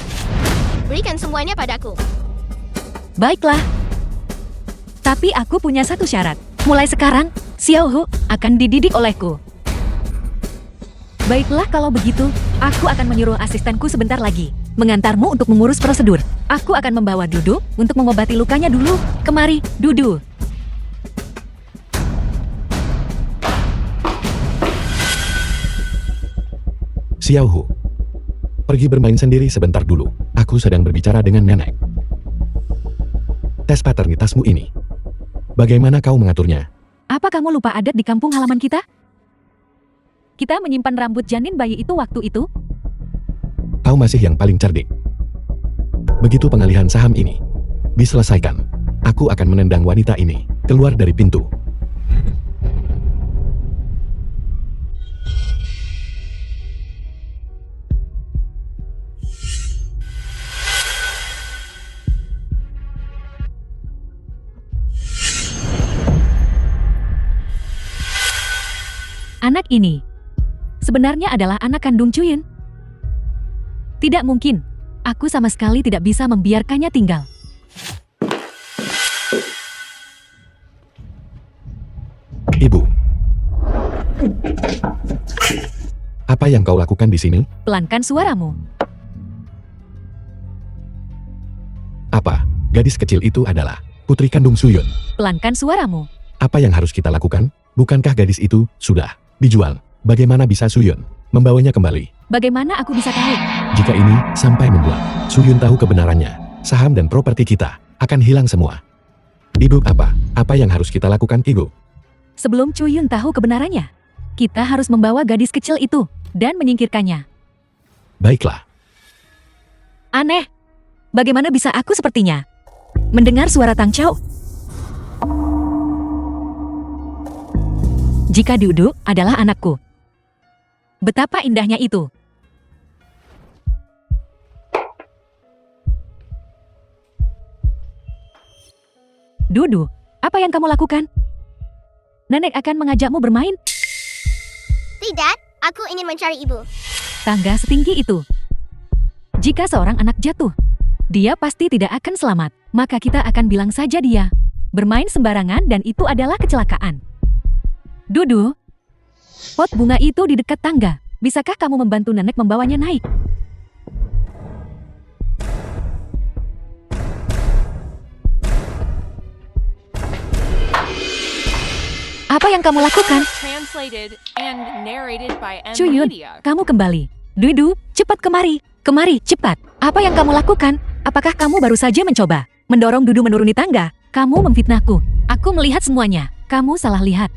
Berikan semuanya padaku. Baiklah. Tapi aku punya satu syarat. Mulai sekarang, Xiaohu akan dididik olehku. Baiklah kalau begitu, aku akan menyuruh asistenku sebentar lagi mengantarmu untuk mengurus prosedur. Aku akan membawa Dudu untuk mengobati lukanya dulu. Kemari, Dudu. Xiaohu, pergi bermain sendiri sebentar dulu. Aku sedang berbicara dengan nenek. Tes paternitasmu ini, bagaimana kau mengaturnya? Apa kamu lupa adat di kampung halaman kita? Kita menyimpan rambut janin bayi itu waktu itu? Kau masih yang paling cerdik. Begitu pengalihan saham ini diselesaikan, aku akan menendang wanita ini keluar dari pintu. Anak ini sebenarnya adalah anak kandung Cuyun. Tidak mungkin. Aku sama sekali tidak bisa membiarkannya tinggal. Ibu. Apa yang kau lakukan di sini? Pelankan suaramu. Apa? Gadis kecil itu adalah putri kandung Suyun. Pelankan suaramu. Apa yang harus kita lakukan? Bukankah gadis itu sudah dijual? Bagaimana bisa Suyun membawanya kembali? Bagaimana aku bisa tahu? Jika ini sampai membuat Suyun tahu kebenarannya, saham dan properti kita akan hilang semua. Ibu, apa yang harus kita lakukan, Ibu? Sebelum Cuyun tahu kebenarannya, kita harus membawa gadis kecil itu dan menyingkirkannya. Baiklah. Aneh. Bagaimana bisa aku sepertinya mendengar suara Tang Chao? Jika Dudu adalah anakku. Betapa indahnya itu. Dudu, apa yang kamu lakukan? Nenek akan mengajakmu bermain? Tidak, aku ingin mencari ibu. Tangga setinggi itu. Jika seorang anak jatuh, dia pasti tidak akan selamat. Maka kita akan bilang saja dia bermain sembarangan dan itu adalah kecelakaan. Dudu, pot bunga itu di dekat tangga. Bisakah kamu membantu nenek membawanya naik? Apa yang kamu lakukan? Translated and narrated by M Cuyun, Media. kamu kembali. Dudu, cepat kemari. Kemari, cepat. Apa yang kamu lakukan? Apakah kamu baru saja mencoba mendorong Dudu menuruni tangga? Kamu memfitnahku. Aku melihat semuanya. Kamu salah lihat.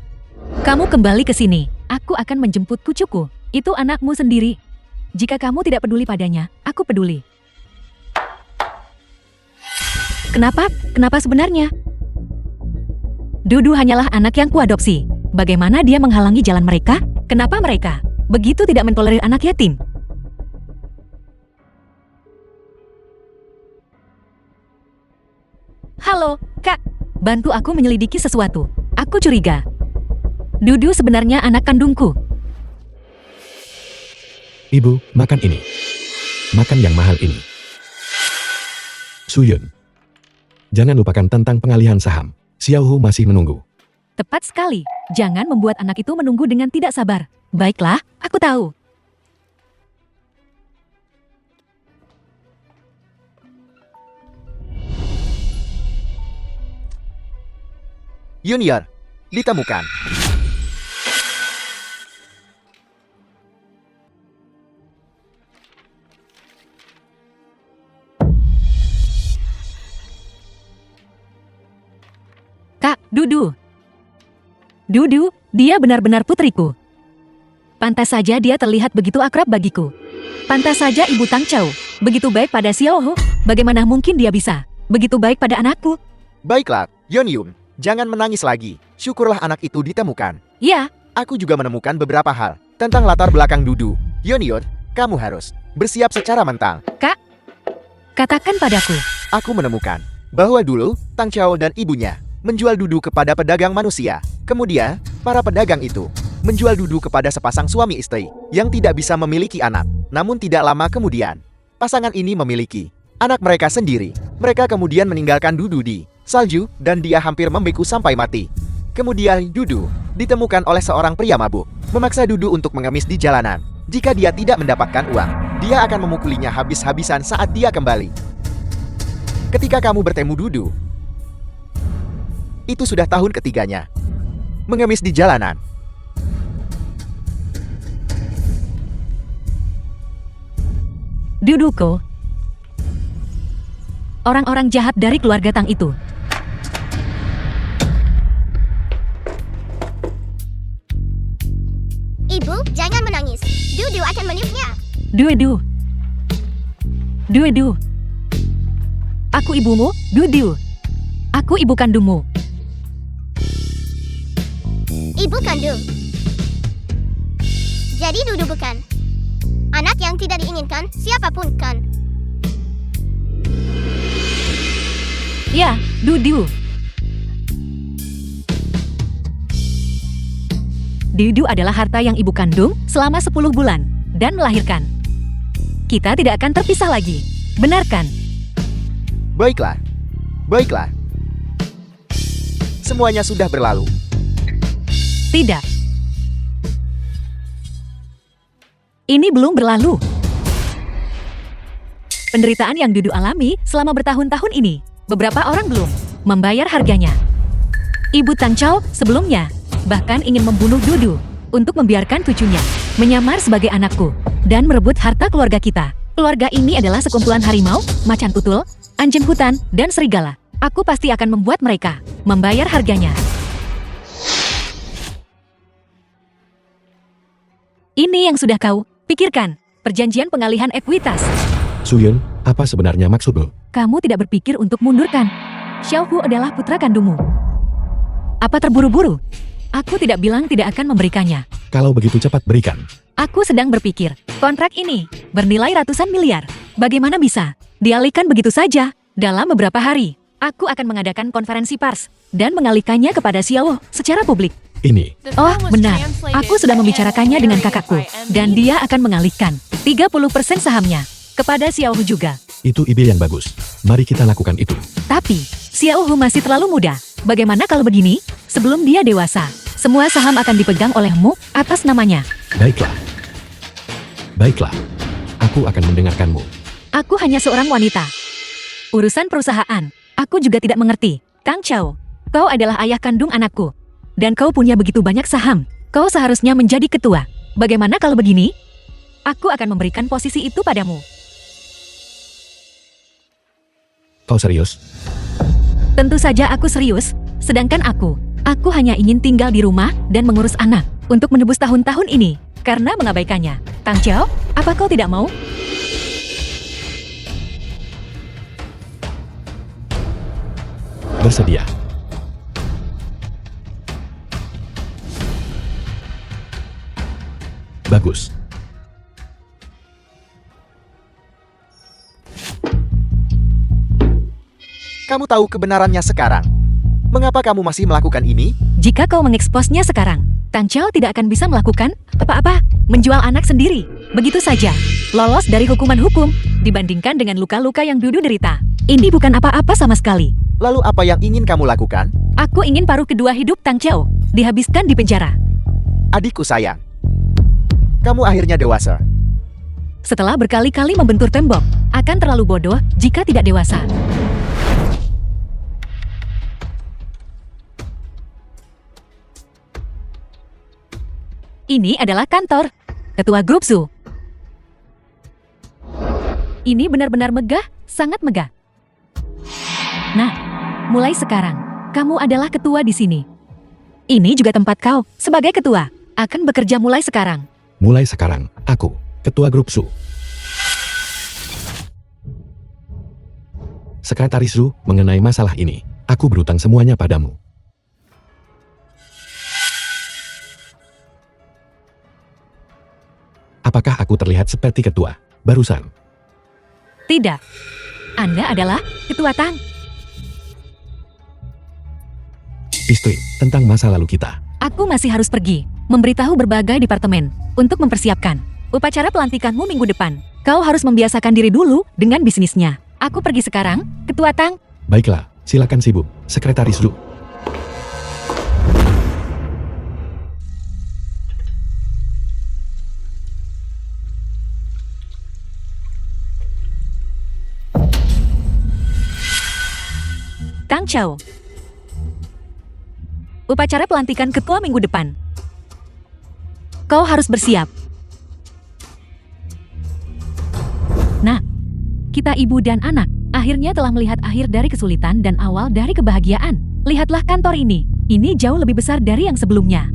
Kamu kembali ke sini. Aku akan menjemput kucuku. Itu anakmu sendiri. Jika kamu tidak peduli padanya, aku peduli. Kenapa? Kenapa sebenarnya? Dudu hanyalah anak yang kuadopsi. Bagaimana dia menghalangi jalan mereka? Kenapa mereka begitu tidak mentolerir anak yatim? Halo, Kak. Bantu aku menyelidiki sesuatu. Aku curiga. Dudu sebenarnya anak kandungku. Ibu, makan ini. Makan yang mahal ini. Suyun. Jangan lupakan tentang pengalihan saham. Xiaohu masih menunggu. Tepat sekali. Jangan membuat anak itu menunggu dengan tidak sabar. Baiklah, aku tahu. Junior, ditemukan. Kak, Dudu. Dudu, dia benar-benar putriku. Pantas saja dia terlihat begitu akrab bagiku. Pantas saja Ibu Tang Chao begitu baik pada Xiaohu. Bagaimana mungkin dia bisa begitu baik pada anakku? Baiklah, Yeonyun, jangan menangis lagi. Syukurlah anak itu ditemukan. Ya, Aku juga menemukan beberapa hal tentang latar belakang Dudu. Yeonyun, kamu harus bersiap secara mental. Kak. Katakan padaku. Aku menemukan bahwa dulu Tang Chao dan ibunya menjual Dudu kepada pedagang manusia. Kemudian, para pedagang itu menjual Dudu kepada sepasang suami istri yang tidak bisa memiliki anak. Namun tidak lama kemudian, pasangan ini memiliki anak mereka sendiri. Mereka kemudian meninggalkan Dudu di salju dan dia hampir membeku sampai mati. Kemudian Dudu ditemukan oleh seorang pria mabuk, memaksa Dudu untuk mengemis di jalanan. Jika dia tidak mendapatkan uang, dia akan memukulinya habis-habisan saat dia kembali. Ketika kamu bertemu Dudu, itu sudah tahun ketiganya. Mengemis di jalanan. Duduko. Orang-orang jahat dari keluarga Tang itu. Ibu, jangan menangis. Dudu akan meniupnya. Dudu. Dudu. Aku ibumu, Dudu. Aku ibu kandungmu. Ibu kandung. Jadi Dudu bukan anak yang tidak diinginkan siapapun kan? Ya, Dudu. Dudu adalah harta yang ibu kandung selama 10 bulan dan melahirkan. Kita tidak akan terpisah lagi. Benar kan? Baiklah. Baiklah. Semuanya sudah berlalu. Tidak. Ini belum berlalu. Penderitaan yang Dudu alami selama bertahun-tahun ini, beberapa orang belum membayar harganya. Ibu Tang Chao sebelumnya bahkan ingin membunuh Dudu untuk membiarkan cucunya menyamar sebagai anakku dan merebut harta keluarga kita. Keluarga ini adalah sekumpulan harimau, macan tutul, anjing hutan, dan serigala. Aku pasti akan membuat mereka membayar harganya. Ini yang sudah kau pikirkan, perjanjian pengalihan ekuitas. Suyun, apa sebenarnya maksudmu? Kamu tidak berpikir untuk mundurkan. Xiaohu adalah putra kandungmu. Apa terburu-buru? Aku tidak bilang tidak akan memberikannya. Kalau begitu cepat berikan. Aku sedang berpikir, kontrak ini bernilai ratusan miliar. Bagaimana bisa dialihkan begitu saja? Dalam beberapa hari, aku akan mengadakan konferensi pers dan mengalihkannya kepada Xiaohu secara publik. Ini, Oh, benar. Aku sudah membicarakannya dengan kakakku, dan dia akan mengalihkan 30% sahamnya kepada Xiaohu juga. itu ide yang bagus. Mari kita lakukan itu. Tapi, Xiaohu masih terlalu muda. Bagaimana kalau begini? Sebelum dia dewasa, semua saham akan dipegang olehmu atas namanya. Baiklah. Baiklah. Aku akan mendengarkanmu. Aku hanya seorang wanita. Urusan perusahaan, aku juga tidak mengerti. Tang Chao, kau adalah ayah kandung anakku. Dan kau punya begitu banyak saham. Kau seharusnya menjadi ketua. Bagaimana kalau begini? Aku akan memberikan posisi itu padamu. Kau serius? Tentu saja aku serius. Sedangkan aku hanya ingin tinggal di rumah dan mengurus anak untuk menebus tahun-tahun ini karena mengabaikannya. Tang Chao, apa kau tidak mau? Bersedia. Bagus. Kamu tahu kebenarannya sekarang. Mengapa kamu masih melakukan ini? Jika kau mengeksposnya sekarang, Tang Chao tidak akan bisa melakukan apa-apa, menjual anak sendiri. Begitu saja, lolos dari hukuman hukum, dibandingkan dengan luka-luka yang Dudu derita. Ini bukan apa-apa sama sekali. Lalu apa yang ingin kamu lakukan? Aku ingin paruh kedua hidup Tang Chao dihabiskan di penjara. Adikku sayang. Kamu akhirnya dewasa. Setelah berkali-kali membentur tembok, akan terlalu bodoh jika tidak dewasa. Ini adalah kantor Ketua Grup Zhu. Ini benar-benar megah, sangat megah. Nah, mulai sekarang, kamu adalah ketua di sini. Ini juga tempat kau, sebagai ketua, akan bekerja mulai sekarang. Mulai sekarang, aku, Ketua Grup Zhu. Sekretaris Zhu, mengenai masalah ini, aku berutang semuanya padamu. Apakah aku terlihat seperti ketua barusan? Tidak. Anda adalah Ketua Tang. Istri, tentang masa lalu kita. Aku masih harus pergi, memberitahu berbagai departemen untuk mempersiapkan upacara pelantikanmu minggu depan. Kau harus membiasakan diri dulu dengan bisnisnya. Aku pergi sekarang, Ketua Tang. Baiklah, silakan sibuk, Sekretaris Zhu. Tang Chao. Upacara pelantikan ketua minggu depan. Kau harus bersiap. Nah, kita ibu dan anak akhirnya telah melihat akhir dari kesulitan dan awal dari kebahagiaan. Lihatlah kantor ini. Ini jauh lebih besar dari yang sebelumnya.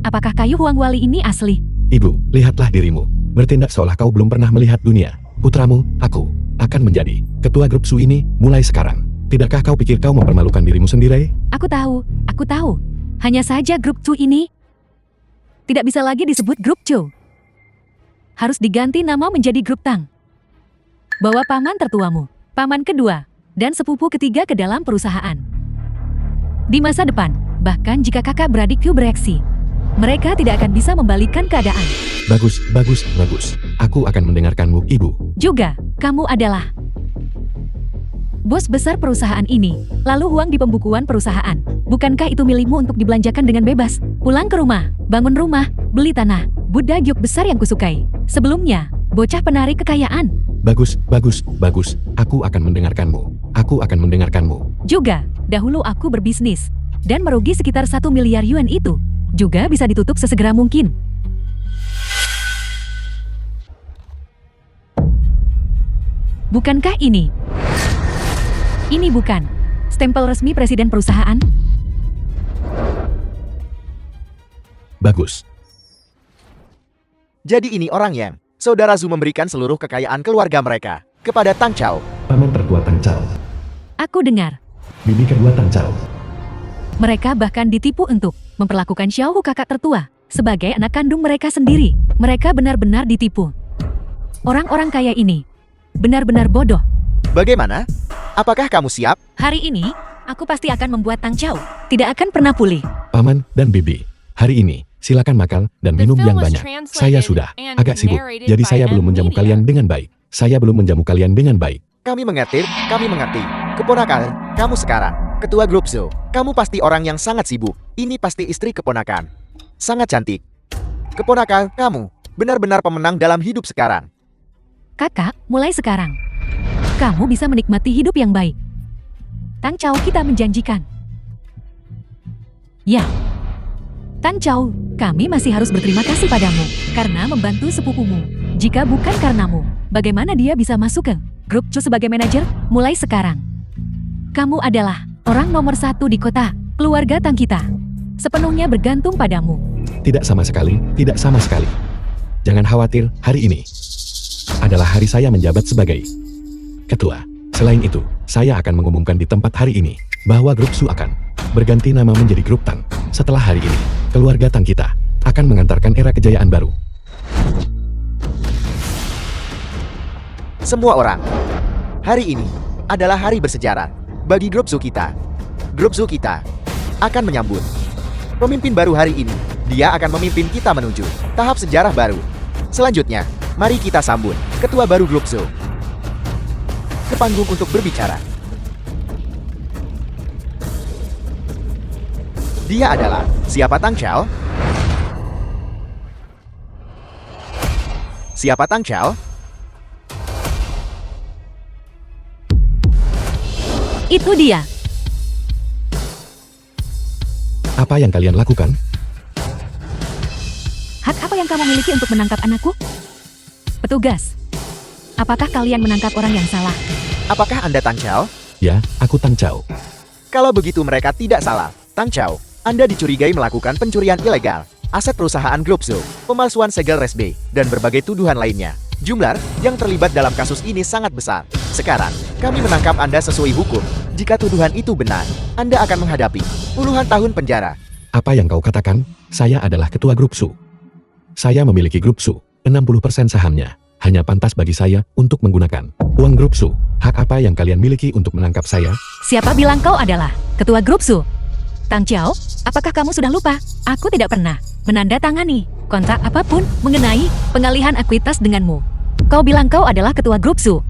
Apakah kayu Huang Wali ini asli? Ibu, lihatlah dirimu. Bertindak seolah kau belum pernah melihat dunia. Putramu, aku, akan menjadi ketua grup Zhu ini mulai sekarang. Tidakkah kau pikir kau mempermalukan dirimu sendiri? Aku tahu. Hanya saja grup Zhu ini tidak bisa lagi disebut grup Zhu. Harus diganti nama menjadi grup Tang. Bawa paman tertuamu, paman kedua, dan sepupu ketiga ke dalam perusahaan. Di masa depan, bahkan jika kakak beradikku bereaksi, Mereka tidak akan bisa membalikkan keadaan. Bagus, bagus, bagus. Aku akan mendengarkanmu, Ibu. Juga, kamu adalah bos besar perusahaan ini. Lalu uang di pembukuan perusahaan. Bukankah itu milikmu untuk dibelanjakan dengan bebas? Pulang ke rumah, bangun rumah, beli tanah, Buddha gyok besar yang kusukai. Sebelumnya, bocah penarik kekayaan. Bagus, bagus, bagus. Aku akan mendengarkanmu. Aku akan mendengarkanmu. Juga, dahulu aku berbisnis. Dan merugi sekitar 1 miliar yuan itu. Juga bisa ditutup sesegera mungkin. Bukankah ini? Ini bukan stempel resmi presiden perusahaan? Bagus. Jadi ini orang yang saudara Zhu memberikan seluruh kekayaan keluarga mereka kepada Tang Chao. Paman tertua Tang Chao. Aku dengar. Bibi kedua Tang Chao. Mereka bahkan ditipu untuk memperlakukan Xiao Hu kakak tertua sebagai anak kandung mereka sendiri. Mereka benar-benar ditipu. Orang-orang kaya ini benar-benar bodoh. Bagaimana? Apakah kamu siap? Hari ini, aku pasti akan membuat Tang Chao tidak akan pernah pulih. Paman dan Bibi, hari ini silakan makan dan minum yang banyak. Saya sudah agak sibuk, jadi saya belum menjamu kalian dengan baik. Saya belum menjamu kalian dengan baik. Kami mengerti, kami mengerti. Keponakan, kamu sekarang ketua grup Zhou. Kamu pasti orang yang sangat sibuk. Ini pasti istri keponakan. Sangat cantik. Keponakan, kamu benar-benar pemenang dalam hidup sekarang. Kakak, mulai sekarang, kamu bisa menikmati hidup yang baik. Tang Chao kita menjanjikan. Ya. Tang Chao, kami masih harus berterima kasih padamu karena membantu sepupumu. Jika bukan karenamu, bagaimana dia bisa masuk ke grup Zhou sebagai manajer? Mulai sekarang, kamu adalah orang nomor 1 di kota. Keluarga Tang kita sepenuhnya bergantung padamu. Tidak sama sekali, tidak sama sekali. Jangan khawatir, hari ini adalah hari saya menjabat sebagai ketua. Selain itu, saya akan mengumumkan di tempat hari ini bahwa grup Zhou akan berganti nama menjadi grup Tang. Setelah hari ini, keluarga Tang kita akan mengantarkan era kejayaan baru. Semua orang, hari ini adalah hari bersejarah bagi grup Zhou kita. Grup Zhou kita akan menyambut pemimpin baru hari ini. Dia akan memimpin kita menuju tahap sejarah baru. Selanjutnya, mari kita sambut ketua baru grup Zhou ke panggung untuk berbicara. Dia adalah siapa Tang Chao? Siapa Tang Chao? Itu dia. Apa yang kalian lakukan? Hak apa yang kamu miliki untuk menangkap anakku? Petugas, apakah kalian menangkap orang yang salah? Apakah Anda Tang Chao? Ya, aku Tang Chao. Kalau begitu mereka tidak salah. Tang Chao, Anda dicurigai melakukan pencurian ilegal, aset perusahaan grup Zhou, pemalsuan segel resmi, dan berbagai tuduhan lainnya. Jumlah yang terlibat dalam kasus ini sangat besar. Sekarang, kami menangkap Anda sesuai hukum. Jika tuduhan itu benar, Anda akan menghadapi puluhan tahun penjara. Apa yang kau katakan? Saya adalah ketua grup Zhou. Saya memiliki grup Zhou, 60% sahamnya. Hanya pantas bagi saya untuk menggunakan uang grup Zhou. Hak apa yang kalian miliki untuk menangkap saya? Siapa bilang kau adalah ketua grup Zhou? Tang Chao, apakah kamu sudah lupa? Aku tidak pernah menandatangani kontrak apapun mengenai pengalihan ekuitas denganmu. Kau bilang kau adalah ketua grup Zhou.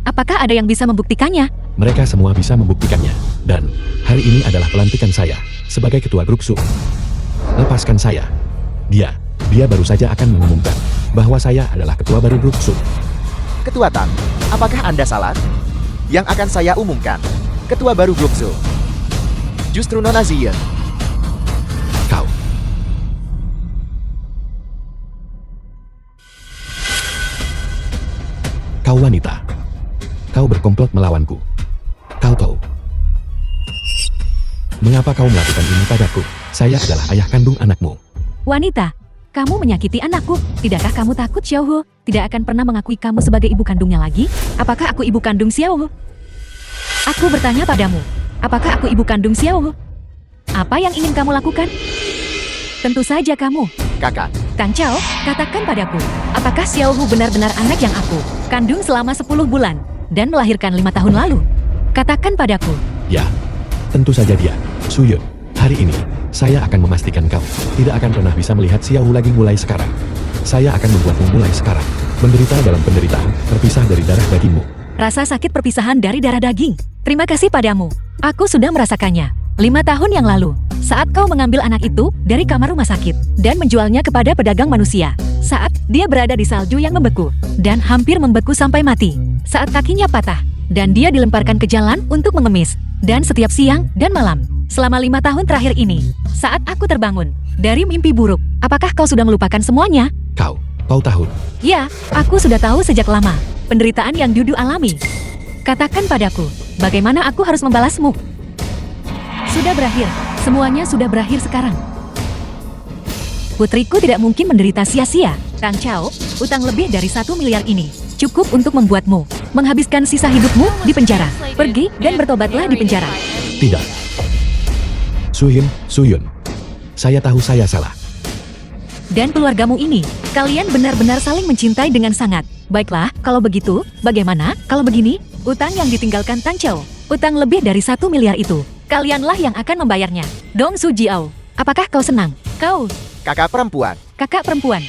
Apakah ada yang bisa membuktikannya? Mereka semua bisa membuktikannya. Dan hari ini adalah pelantikan saya sebagai ketua grup Zhou. Lepaskan saya. Dia baru saja akan mengumumkan bahwa saya adalah ketua baru grup Zhou. Ketua Tang, apakah Anda salah? Yang akan saya umumkan, ketua baru grup Zhou justru Nona Ziyan. Kau wanita. Kau berkomplot melawanku. Kau. Mengapa kau melakukan ini padaku? Saya adalah ayah kandung anakmu. Wanita, kamu menyakiti anakku. Tidakkah kamu takut Xiao Hu tidak akan pernah mengakui kamu sebagai ibu kandungnya lagi? Apakah aku ibu kandung Xiao Hu? Aku bertanya padamu, apakah aku ibu kandung Xiao Hu? Apa yang ingin kamu lakukan? Tentu saja kamu. Kakak, Tang Chao, katakan padaku, apakah Xiao Hu benar-benar anak yang aku kandung selama 10 bulan dan melahirkan 5 tahun lalu? Katakan padaku. Ya, tentu saja dia. Suyun, hari ini Saya akan memastikan kau tidak akan pernah bisa melihat Xiao lagi mulai sekarang. Saya akan membuatmu mulai sekarang menderita dalam penderitaan, terpisah dari darah dagingmu. Rasa sakit perpisahan dari darah daging. Terima kasih padamu. Aku sudah merasakannya. 5 tahun yang lalu, saat kau mengambil anak itu dari kamar rumah sakit dan menjualnya kepada pedagang manusia. Saat dia berada di salju yang membeku dan hampir membeku sampai mati. Saat kakinya patah dan dia dilemparkan ke jalan untuk mengemis. Dan setiap siang dan malam, selama 5 tahun terakhir ini, saat aku terbangun dari mimpi buruk, apakah kau sudah melupakan semuanya? Kau tahu. Ya, aku sudah tahu sejak lama penderitaan yang Dudu alami. Katakan padaku, bagaimana aku harus membalasmu? Sudah berakhir, semuanya sudah berakhir sekarang. Putriku tidak mungkin menderita sia-sia. Tang Chao, utang lebih dari 1 miliar ini cukup untuk membuatmu menghabiskan sisa hidupmu di penjara. Pergi dan bertobatlah di penjara. Tidak. Suyun. Saya tahu saya salah. Dan keluargamu ini, kalian benar-benar saling mencintai dengan sangat. Baiklah, kalau begitu, bagaimana kalau begini? Utang yang ditinggalkan Tang Chao, utang lebih dari 1 miliar itu, kalianlah yang akan membayarnya. Dong Su Jiao, apakah kau senang? Kau, Kakak perempuan. kakak perempuan.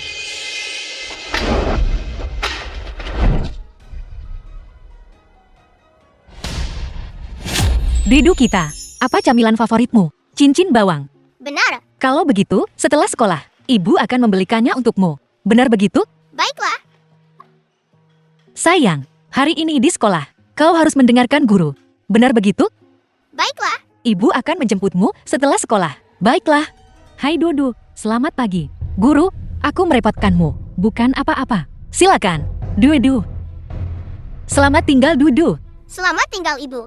Didu kita, apa camilan favoritmu? Cincin bawang. Benar. Kalau begitu, setelah sekolah, ibu akan membelikannya untukmu. Benar begitu? Baiklah. Sayang, hari ini di sekolah, kau harus mendengarkan guru. Benar begitu? Baiklah. Ibu akan menjemputmu setelah sekolah. Baiklah. Hai Dudu, selamat pagi. Guru, aku merepotkanmu. Bukan apa-apa. Silakan, Dudu. Selamat tinggal Dudu. Selamat tinggal ibu.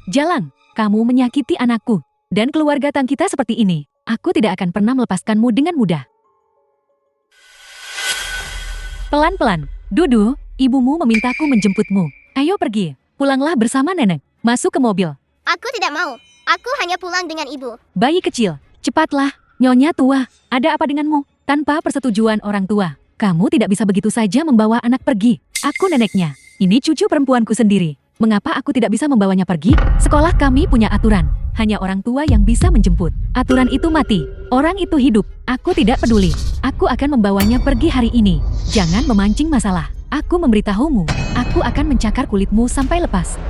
Jalan, kamu menyakiti anakku. Dan keluarga Tang kita seperti ini. Aku tidak akan pernah melepaskanmu dengan mudah. Pelan-pelan, Dudu, ibumu memintaku menjemputmu. Ayo pergi, pulanglah bersama nenek. Masuk ke mobil. Aku tidak mau. Aku hanya pulang dengan ibu. Bayi kecil, cepatlah. Nyonya tua, ada apa denganmu? Tanpa persetujuan orang tua, kamu tidak bisa begitu saja membawa anak pergi. Aku neneknya. Ini cucu perempuanku sendiri. Mengapa aku tidak bisa membawanya pergi? Sekolah kami punya aturan. Hanya orang tua yang bisa menjemput. Aturan itu mati. Orang itu hidup. Aku tidak peduli. Aku akan membawanya pergi hari ini. Jangan memancing masalah. Aku memberitahumu. Aku akan mencakar kulitmu sampai lepas.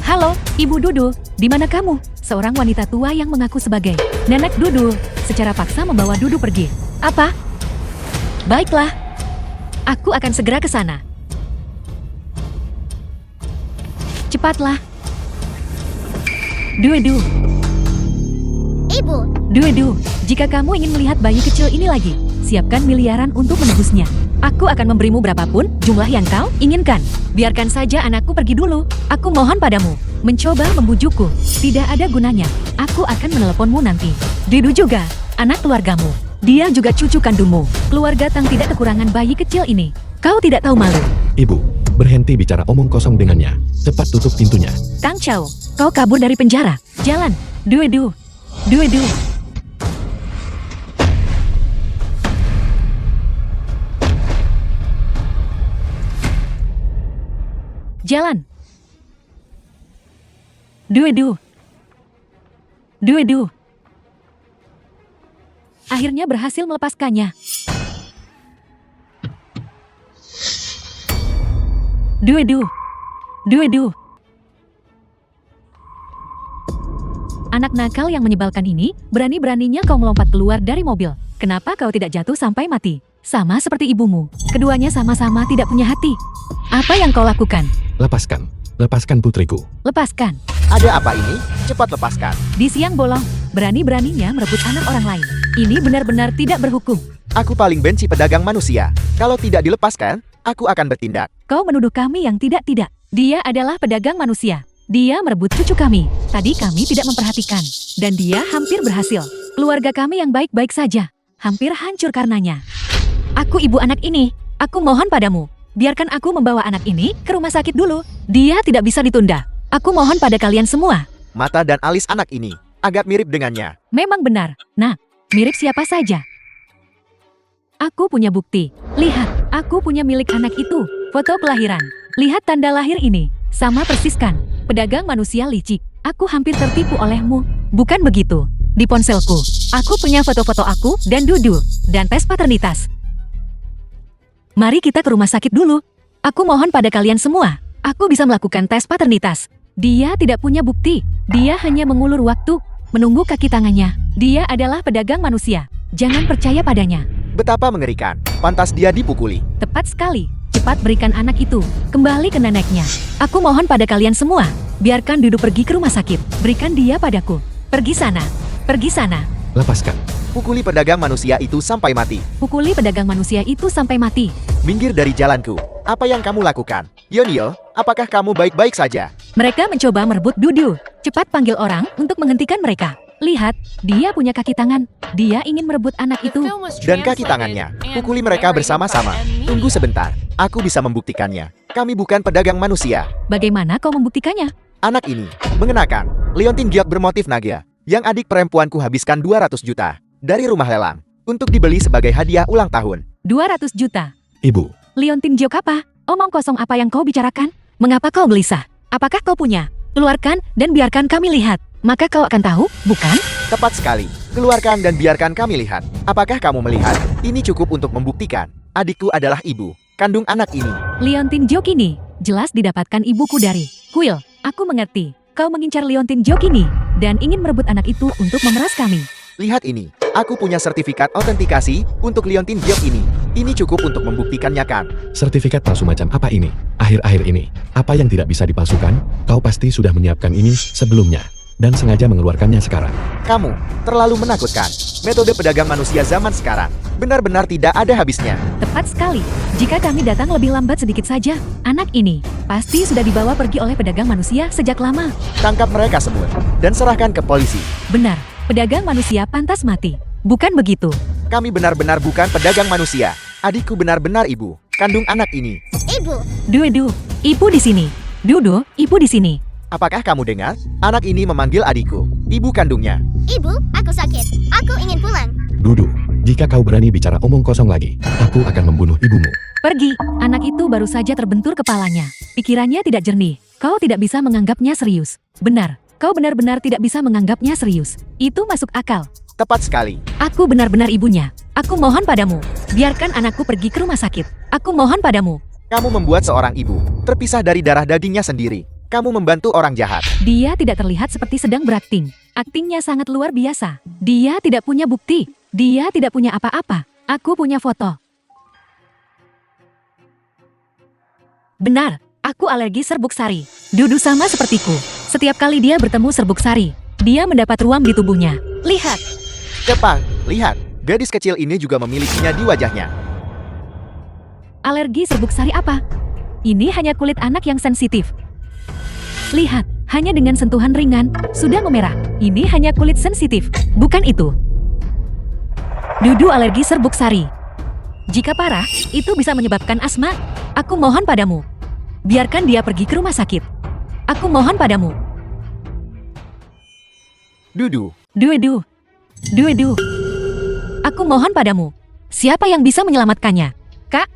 Halo, Ibu Dudu. Di mana kamu? Seorang wanita tua yang mengaku sebagai Nenek Dudu, secara paksa membawa Dudu pergi. Apa? Baiklah. Aku akan segera ke sana. Cepatlah. Dudu. Ibu. Dudu, jika kamu ingin melihat bayi kecil ini lagi, siapkan miliaran untuk menebusnya. Aku akan memberimu berapapun jumlah yang kau inginkan. Biarkan saja anakku pergi dulu. Aku mohon padamu. Mencoba membujukku. Tidak ada gunanya. Aku akan meneleponmu nanti. Dudu juga, anak keluargamu. Dia juga cucu kandungmu. Keluarga Tang tidak kekurangan bayi kecil ini. Kau tidak tahu malu. Ibu, berhenti bicara omong kosong dengannya. Cepat tutup pintunya. Tang Chao, kau kabur dari penjara. Jalan. Dudu. Dudu. Jalan. Dudu. Dudu. Akhirnya berhasil melepaskannya. Dudu. Dudu. Anak nakal yang menyebalkan ini, berani-beraninya kau melompat keluar dari mobil. Kenapa kau tidak jatuh sampai mati? Sama seperti ibumu. Keduanya sama-sama tidak punya hati. Apa yang kau lakukan? Lepaskan. Lepaskan putriku. Lepaskan. Ada apa ini? Cepat lepaskan. Di siang bolong, berani-beraninya merebut anak orang lain. Ini benar-benar tidak berhukum. Aku paling benci pedagang manusia. Kalau tidak dilepaskan, aku akan bertindak. Kau menuduh kami yang tidak-tidak. Dia adalah pedagang manusia. Dia merebut cucu kami. Tadi kami tidak memperhatikan. Dan dia hampir berhasil. Keluarga kami yang baik-baik saja hampir hancur karenanya. Aku ibu anak ini. Aku mohon padamu. Biarkan aku membawa anak ini ke rumah sakit dulu. Dia tidak bisa ditunda. Aku mohon pada kalian semua. Mata dan alis anak ini agak mirip dengannya. Memang benar. Nah, mirip siapa saja? Aku punya bukti. Lihat, aku punya milik anak itu. Foto kelahiran. Lihat tanda lahir ini. Sama persis kan? Pedagang manusia licik. Aku hampir tertipu olehmu. Bukan begitu. Di ponselku, aku punya foto-foto aku dan Dudu, dan tes paternitas. Mari kita ke rumah sakit dulu. Aku mohon pada kalian semua. Aku bisa melakukan tes paternitas. Dia tidak punya bukti. Dia hanya mengulur waktu, menunggu kaki tangannya. Dia adalah pedagang manusia. Jangan percaya padanya. Betapa mengerikan. Pantas dia dipukuli. Tepat sekali. Cepat berikan anak itu kembali ke neneknya. Aku mohon pada kalian semua. Biarkan Dudu pergi ke rumah sakit. Berikan dia padaku. Pergi sana. Pergi sana. Lepaskan. Pukuli pedagang manusia itu sampai mati. Pukuli pedagang manusia itu sampai mati. Minggir dari jalanku. Apa yang kamu lakukan? Yonil, apakah kamu baik-baik saja? Mereka mencoba merebut Dudu. Cepat panggil orang untuk menghentikan mereka. Lihat, dia punya kaki tangan. Dia ingin merebut anak The itu. film was Dan kaki translated tangannya. and Pukuli mereka narrated bersama-sama. by M. Tunggu Media. sebentar. Aku bisa membuktikannya. Kami bukan pedagang manusia. Bagaimana kau membuktikannya? Anak ini mengenakan liontin giok bermotif naga yang adik perempuanku habiskan 200 juta dari rumah lelang untuk dibeli sebagai hadiah ulang tahun. 200 juta. Ibu, Liontin Giok apa? Omong kosong apa yang kau bicarakan? Mengapa kau gelisah? Apakah kau punya? Keluarkan dan biarkan kami lihat. Maka kau akan tahu, bukan? Tepat sekali. Keluarkan dan biarkan kami lihat. Apakah kamu melihat? Ini cukup untuk membuktikan. Adikku adalah ibu kandung anak ini. Liontin Giok ini jelas didapatkan ibuku dari kuil. Aku mengerti. Kau mengincar Liontin Giok ini dan ingin merebut anak itu untuk memeras kami. Lihat ini. Aku punya sertifikat autentikasi untuk liontin giok ini. Ini cukup untuk membuktikannya kan? sertifikat palsu macam apa ini? Akhir-akhir ini, apa yang tidak bisa dipalsukan? Kau pasti sudah menyiapkan ini sebelumnya dan sengaja mengeluarkannya sekarang. Kamu terlalu menakutkan. Metode pedagang manusia zaman sekarang benar-benar tidak ada habisnya. Tepat sekali. Jika kami datang lebih lambat sedikit saja, anak ini pasti sudah dibawa pergi oleh pedagang manusia sejak lama. Tangkap mereka semua dan serahkan ke polisi. Benar, pedagang manusia pantas mati. Bukan begitu? Kami benar-benar bukan pedagang manusia. Adikku benar-benar ibu kandung anak ini. Ibu, Dudu, ibu di sini. Dudu, ibu di sini. Apakah kamu dengar? Anak ini memanggil adikku, ibu kandungnya. ibu, aku sakit. Aku ingin pulang. Dudu, jika kau berani bicara omong kosong lagi, aku akan membunuh ibumu. Pergi, anak itu baru saja terbentur kepalanya. Pikirannya tidak jernih. Kau tidak bisa menganggapnya serius. Benar, kau benar-benar tidak bisa menganggapnya serius. Itu masuk akal. Tepat sekali. Aku benar-benar ibunya. Aku mohon padamu, biarkan anakku pergi ke rumah sakit. Aku mohon padamu. Kamu membuat seorang ibu terpisah dari darah dagingnya sendiri. Kamu membantu orang jahat. Dia tidak terlihat seperti sedang berakting. Aktingnya sangat luar biasa. Dia tidak punya bukti. Dia tidak punya apa-apa. Aku punya foto. Benar, aku alergi serbuk sari. Dudu sama sepertiku. Setiap kali dia bertemu serbuk sari, dia mendapat ruam di tubuhnya. Lihat, Cepat, lihat. Gadis kecil ini juga memilikinya di wajahnya. alergi serbuk sari apa? Ini hanya kulit anak yang sensitif. Lihat, hanya dengan sentuhan ringan, sudah memerah. Ini hanya kulit sensitif, bukan itu. Dudu alergi serbuk sari. Jika parah, itu bisa menyebabkan asma. Aku mohon padamu. Biarkan dia pergi ke rumah sakit. Aku mohon padamu. Dudu, Dudu. Dudu. Aku mohon padamu. Siapa yang bisa menyelamatkannya? Kak,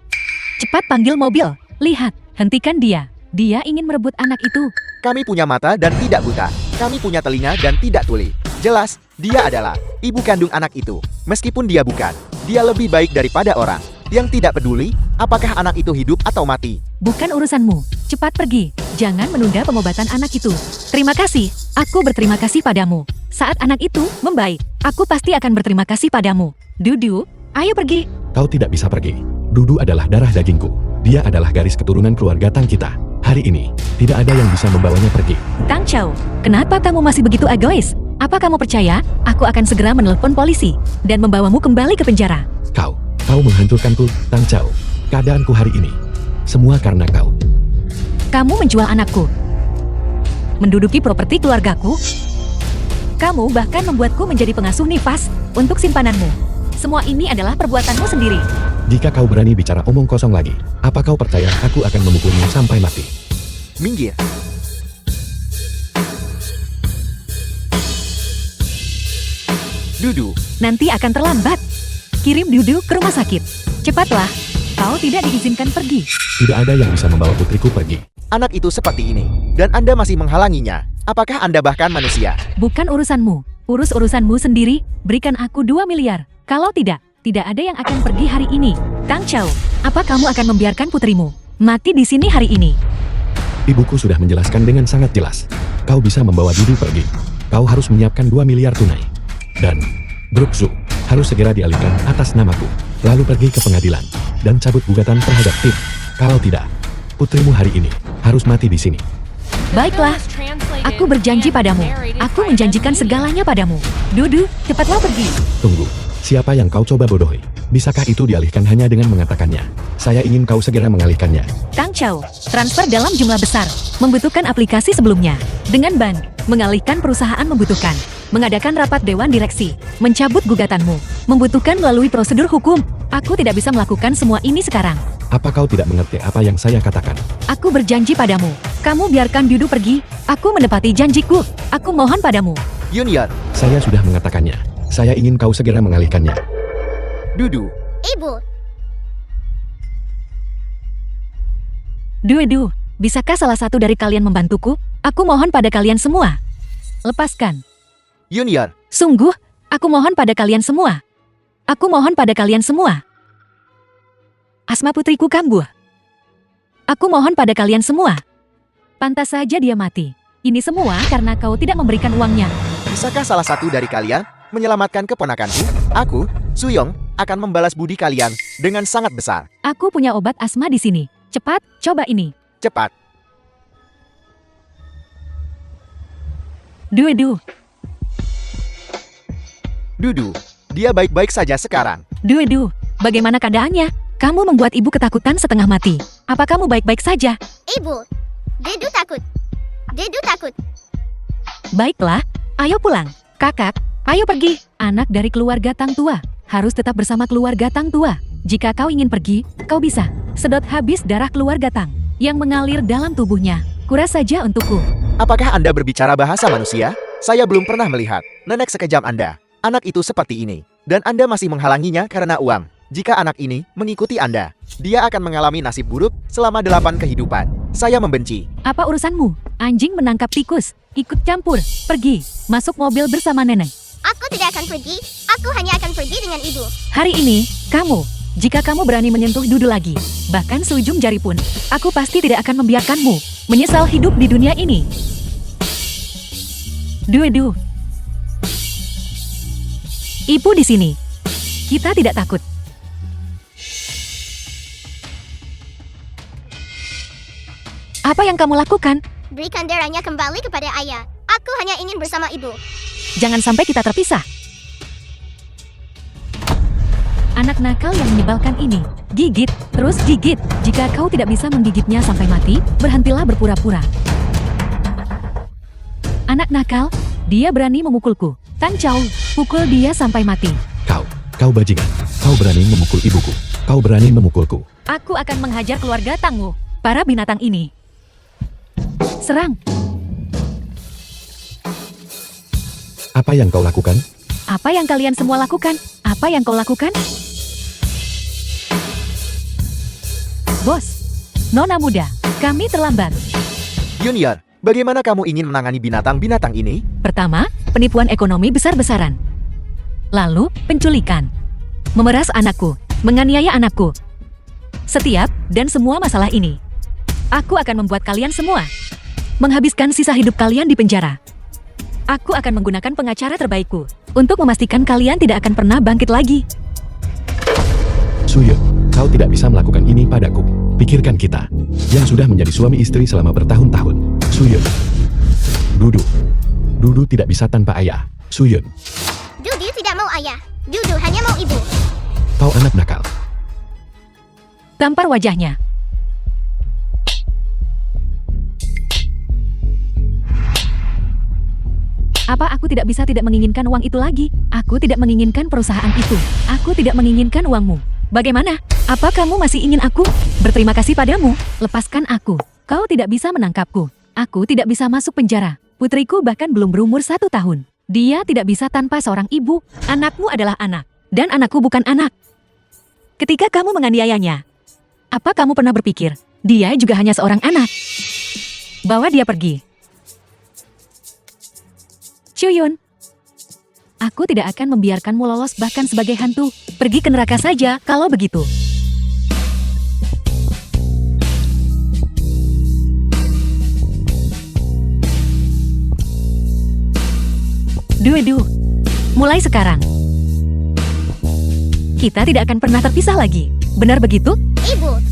cepat panggil mobil. Lihat, hentikan dia. Dia ingin merebut anak itu. kami punya mata dan tidak buta. Kami punya telinga dan tidak tuli. Jelas, dia adalah ibu kandung anak itu. Meskipun dia bukan, dia lebih baik daripada orang yang tidak peduli apakah anak itu hidup atau mati. Bukan urusanmu. Cepat pergi. Jangan menunda pengobatan anak itu. Terima kasih. Aku berterima kasih padamu. Saat anak itu membaik, aku pasti akan berterima kasih padamu. Dudu, ayo pergi. Kau tidak bisa pergi. Dudu adalah darah dagingku. Dia adalah garis keturunan keluarga Tang kita. Hari ini, tidak ada yang bisa membawanya pergi. Tang Chao, kenapa kamu masih begitu egois? Apa kamu percaya? Aku akan segera menelpon polisi dan membawamu kembali ke penjara. Kau menghancurkanku, Tang Chao. Keadaanku hari ini, semua karena kau. Kamu menjual anakku, menduduki properti keluargaku. Kamu bahkan membuatku menjadi pengasuh nifas untuk simpananmu. Semua ini adalah perbuatanmu sendiri. Jika kau berani bicara omong kosong lagi, apa kau percaya aku akan memukulmu sampai mati? Minggir. Dudu, Nanti akan terlambat. Kirim Dudu ke rumah sakit. Cepatlah. Kau tidak diizinkan pergi. Tidak ada yang bisa membawa putriku pergi. Anak itu seperti ini, dan Anda masih menghalanginya. Apakah Anda bahkan manusia? Bukan urusanmu. Urus urusanmu sendiri. Berikan aku 2 miliar. Kalau tidak, tidak ada yang akan pergi hari ini. Tang Chao, apa kamu akan membiarkan putrimu mati di sini hari ini? Ibuku sudah menjelaskan dengan sangat jelas. Kau bisa membawa Dudu pergi. Kau harus menyiapkan 2 miliar tunai. Dan Brook Zhu harus segera dialihkan atas namaku. Lalu pergi ke pengadilan dan cabut gugatan terhadap Tim. Kalau tidak, putrimu hari ini harus mati di sini. Baiklah, aku berjanji padamu. Aku menjanjikan segalanya padamu. Dudu, cepatlah pergi. Tunggu, siapa yang kau coba bodohi? Bisakah itu dialihkan hanya dengan mengatakannya? Saya ingin kau segera mengalihkannya. Tang Chao, transfer dalam jumlah besar. Membutuhkan aplikasi sebelumnya. Dengan ban, mengalihkan perusahaan membutuhkan. Mengadakan rapat dewan direksi. Mencabut gugatanmu. Membutuhkan melalui prosedur hukum. Aku tidak bisa melakukan semua ini sekarang. Apa kau tidak mengerti apa yang saya katakan? Aku berjanji padamu. Kamu biarkan Dudu pergi. Aku menepati janjiku. Aku mohon padamu. Junior, Saya sudah mengatakannya. Saya ingin kau segera mengalihkannya. Dudu, Ibu, Dudu, bisakah salah satu dari kalian membantuku? Aku mohon pada kalian semua. Lepaskan. Junior, Sungguh, aku mohon pada kalian semua. Aku mohon pada kalian semua. Asma putriku kambuh. Aku mohon pada kalian semua. Pantas saja dia mati. Ini semua karena kau tidak memberikan uangnya. bisakah salah satu dari kalian menyelamatkan keponakanku? Aku, Suyong, akan membalas budi kalian dengan sangat besar. Aku punya obat asma di sini. Cepat, coba ini. Cepat, Dudu, Dudu, dia baik-baik saja sekarang. Dudu, bagaimana keadaannya? Kamu membuat ibu ketakutan setengah mati. Apa kamu baik-baik saja? Ibu. Dudu takut. Dudu takut. Baiklah, ayo pulang. Kakak, ayo pergi. Anak dari keluarga Tang Tua harus tetap bersama keluarga Tang Tua. Jika kau ingin pergi, kau bisa. Sedot habis darah keluarga Tang yang mengalir dalam tubuhnya. Kuras saja untukku. Apakah Anda berbicara bahasa manusia? Saya belum pernah melihat nenek sekejam Anda. Anak itu seperti ini, dan Anda masih menghalanginya karena uang. Jika anak ini mengikuti Anda, dia akan mengalami nasib buruk selama 8 kehidupan. Saya membenci. Apa urusanmu? Anjing menangkap tikus. Ikut campur. Pergi. Masuk mobil bersama nenek. Aku tidak akan pergi. Aku hanya akan pergi dengan ibu. Hari ini, kamu. Jika kamu berani menyentuh Dudu lagi, bahkan seujung jari pun, aku pasti tidak akan membiarkanmu menyesal hidup di dunia ini. Dudu. Ibu di sini. Kita tidak takut. Apa yang kamu lakukan? Berikan darahnya kembali kepada ayah. Aku hanya ingin bersama ibu. Jangan sampai kita terpisah. Anak nakal yang menyebalkan ini. Gigit, terus gigit. Jika kau tidak bisa menggigitnya sampai mati, berhentilah berpura-pura. Anak nakal, dia berani memukulku. Tang Chao, pukul dia sampai mati. Kau bajingan. Kau berani memukul ibuku. Kau berani memukulku. Aku akan menghajar keluarga Tangmu, para binatang ini. Serang. Apa yang kau lakukan? Apa yang kalian semua lakukan? Apa yang kau lakukan? Bos, Nona muda, kami terlambat. Junior, bagaimana kamu ingin menangani binatang-binatang ini? Pertama, penipuan ekonomi besar-besaran. Lalu, penculikan. Memeras anakku, menganiaya anakku. Setiap dan semua masalah ini, aku akan membuat kalian semua menghabiskan sisa hidup kalian di penjara. Aku akan menggunakan pengacara terbaikku untuk memastikan kalian tidak akan pernah bangkit lagi. Suyun, kau tidak bisa melakukan ini padaku. Pikirkan kita, yang sudah menjadi suami istri selama bertahun-tahun. Suyun. Dudu tidak bisa tanpa ayah. Suyun, Dudu tidak mau ayah. Dudu hanya mau ibu. kau anak nakal. Tampar wajahnya. Apa aku tidak bisa tidak menginginkan uang itu lagi? Aku tidak menginginkan perusahaan itu. Aku tidak menginginkan uangmu. Bagaimana? Apa kamu masih ingin aku berterima kasih padamu? Lepaskan aku. Kau tidak bisa menangkapku. Aku tidak bisa masuk penjara. Putriku bahkan belum berumur 1 tahun. Dia tidak bisa tanpa seorang ibu. Anakmu adalah anak. Dan anakku bukan anak. Ketika kamu menganiayanya, apa kamu pernah berpikir, dia juga hanya seorang anak? Bawa dia pergi. Chuyun, aku tidak akan membiarkanmu lolos bahkan sebagai hantu. Pergi ke neraka saja kalau begitu. Duh, mulai sekarang. Kita tidak akan pernah terpisah lagi. Benar begitu? Ibu,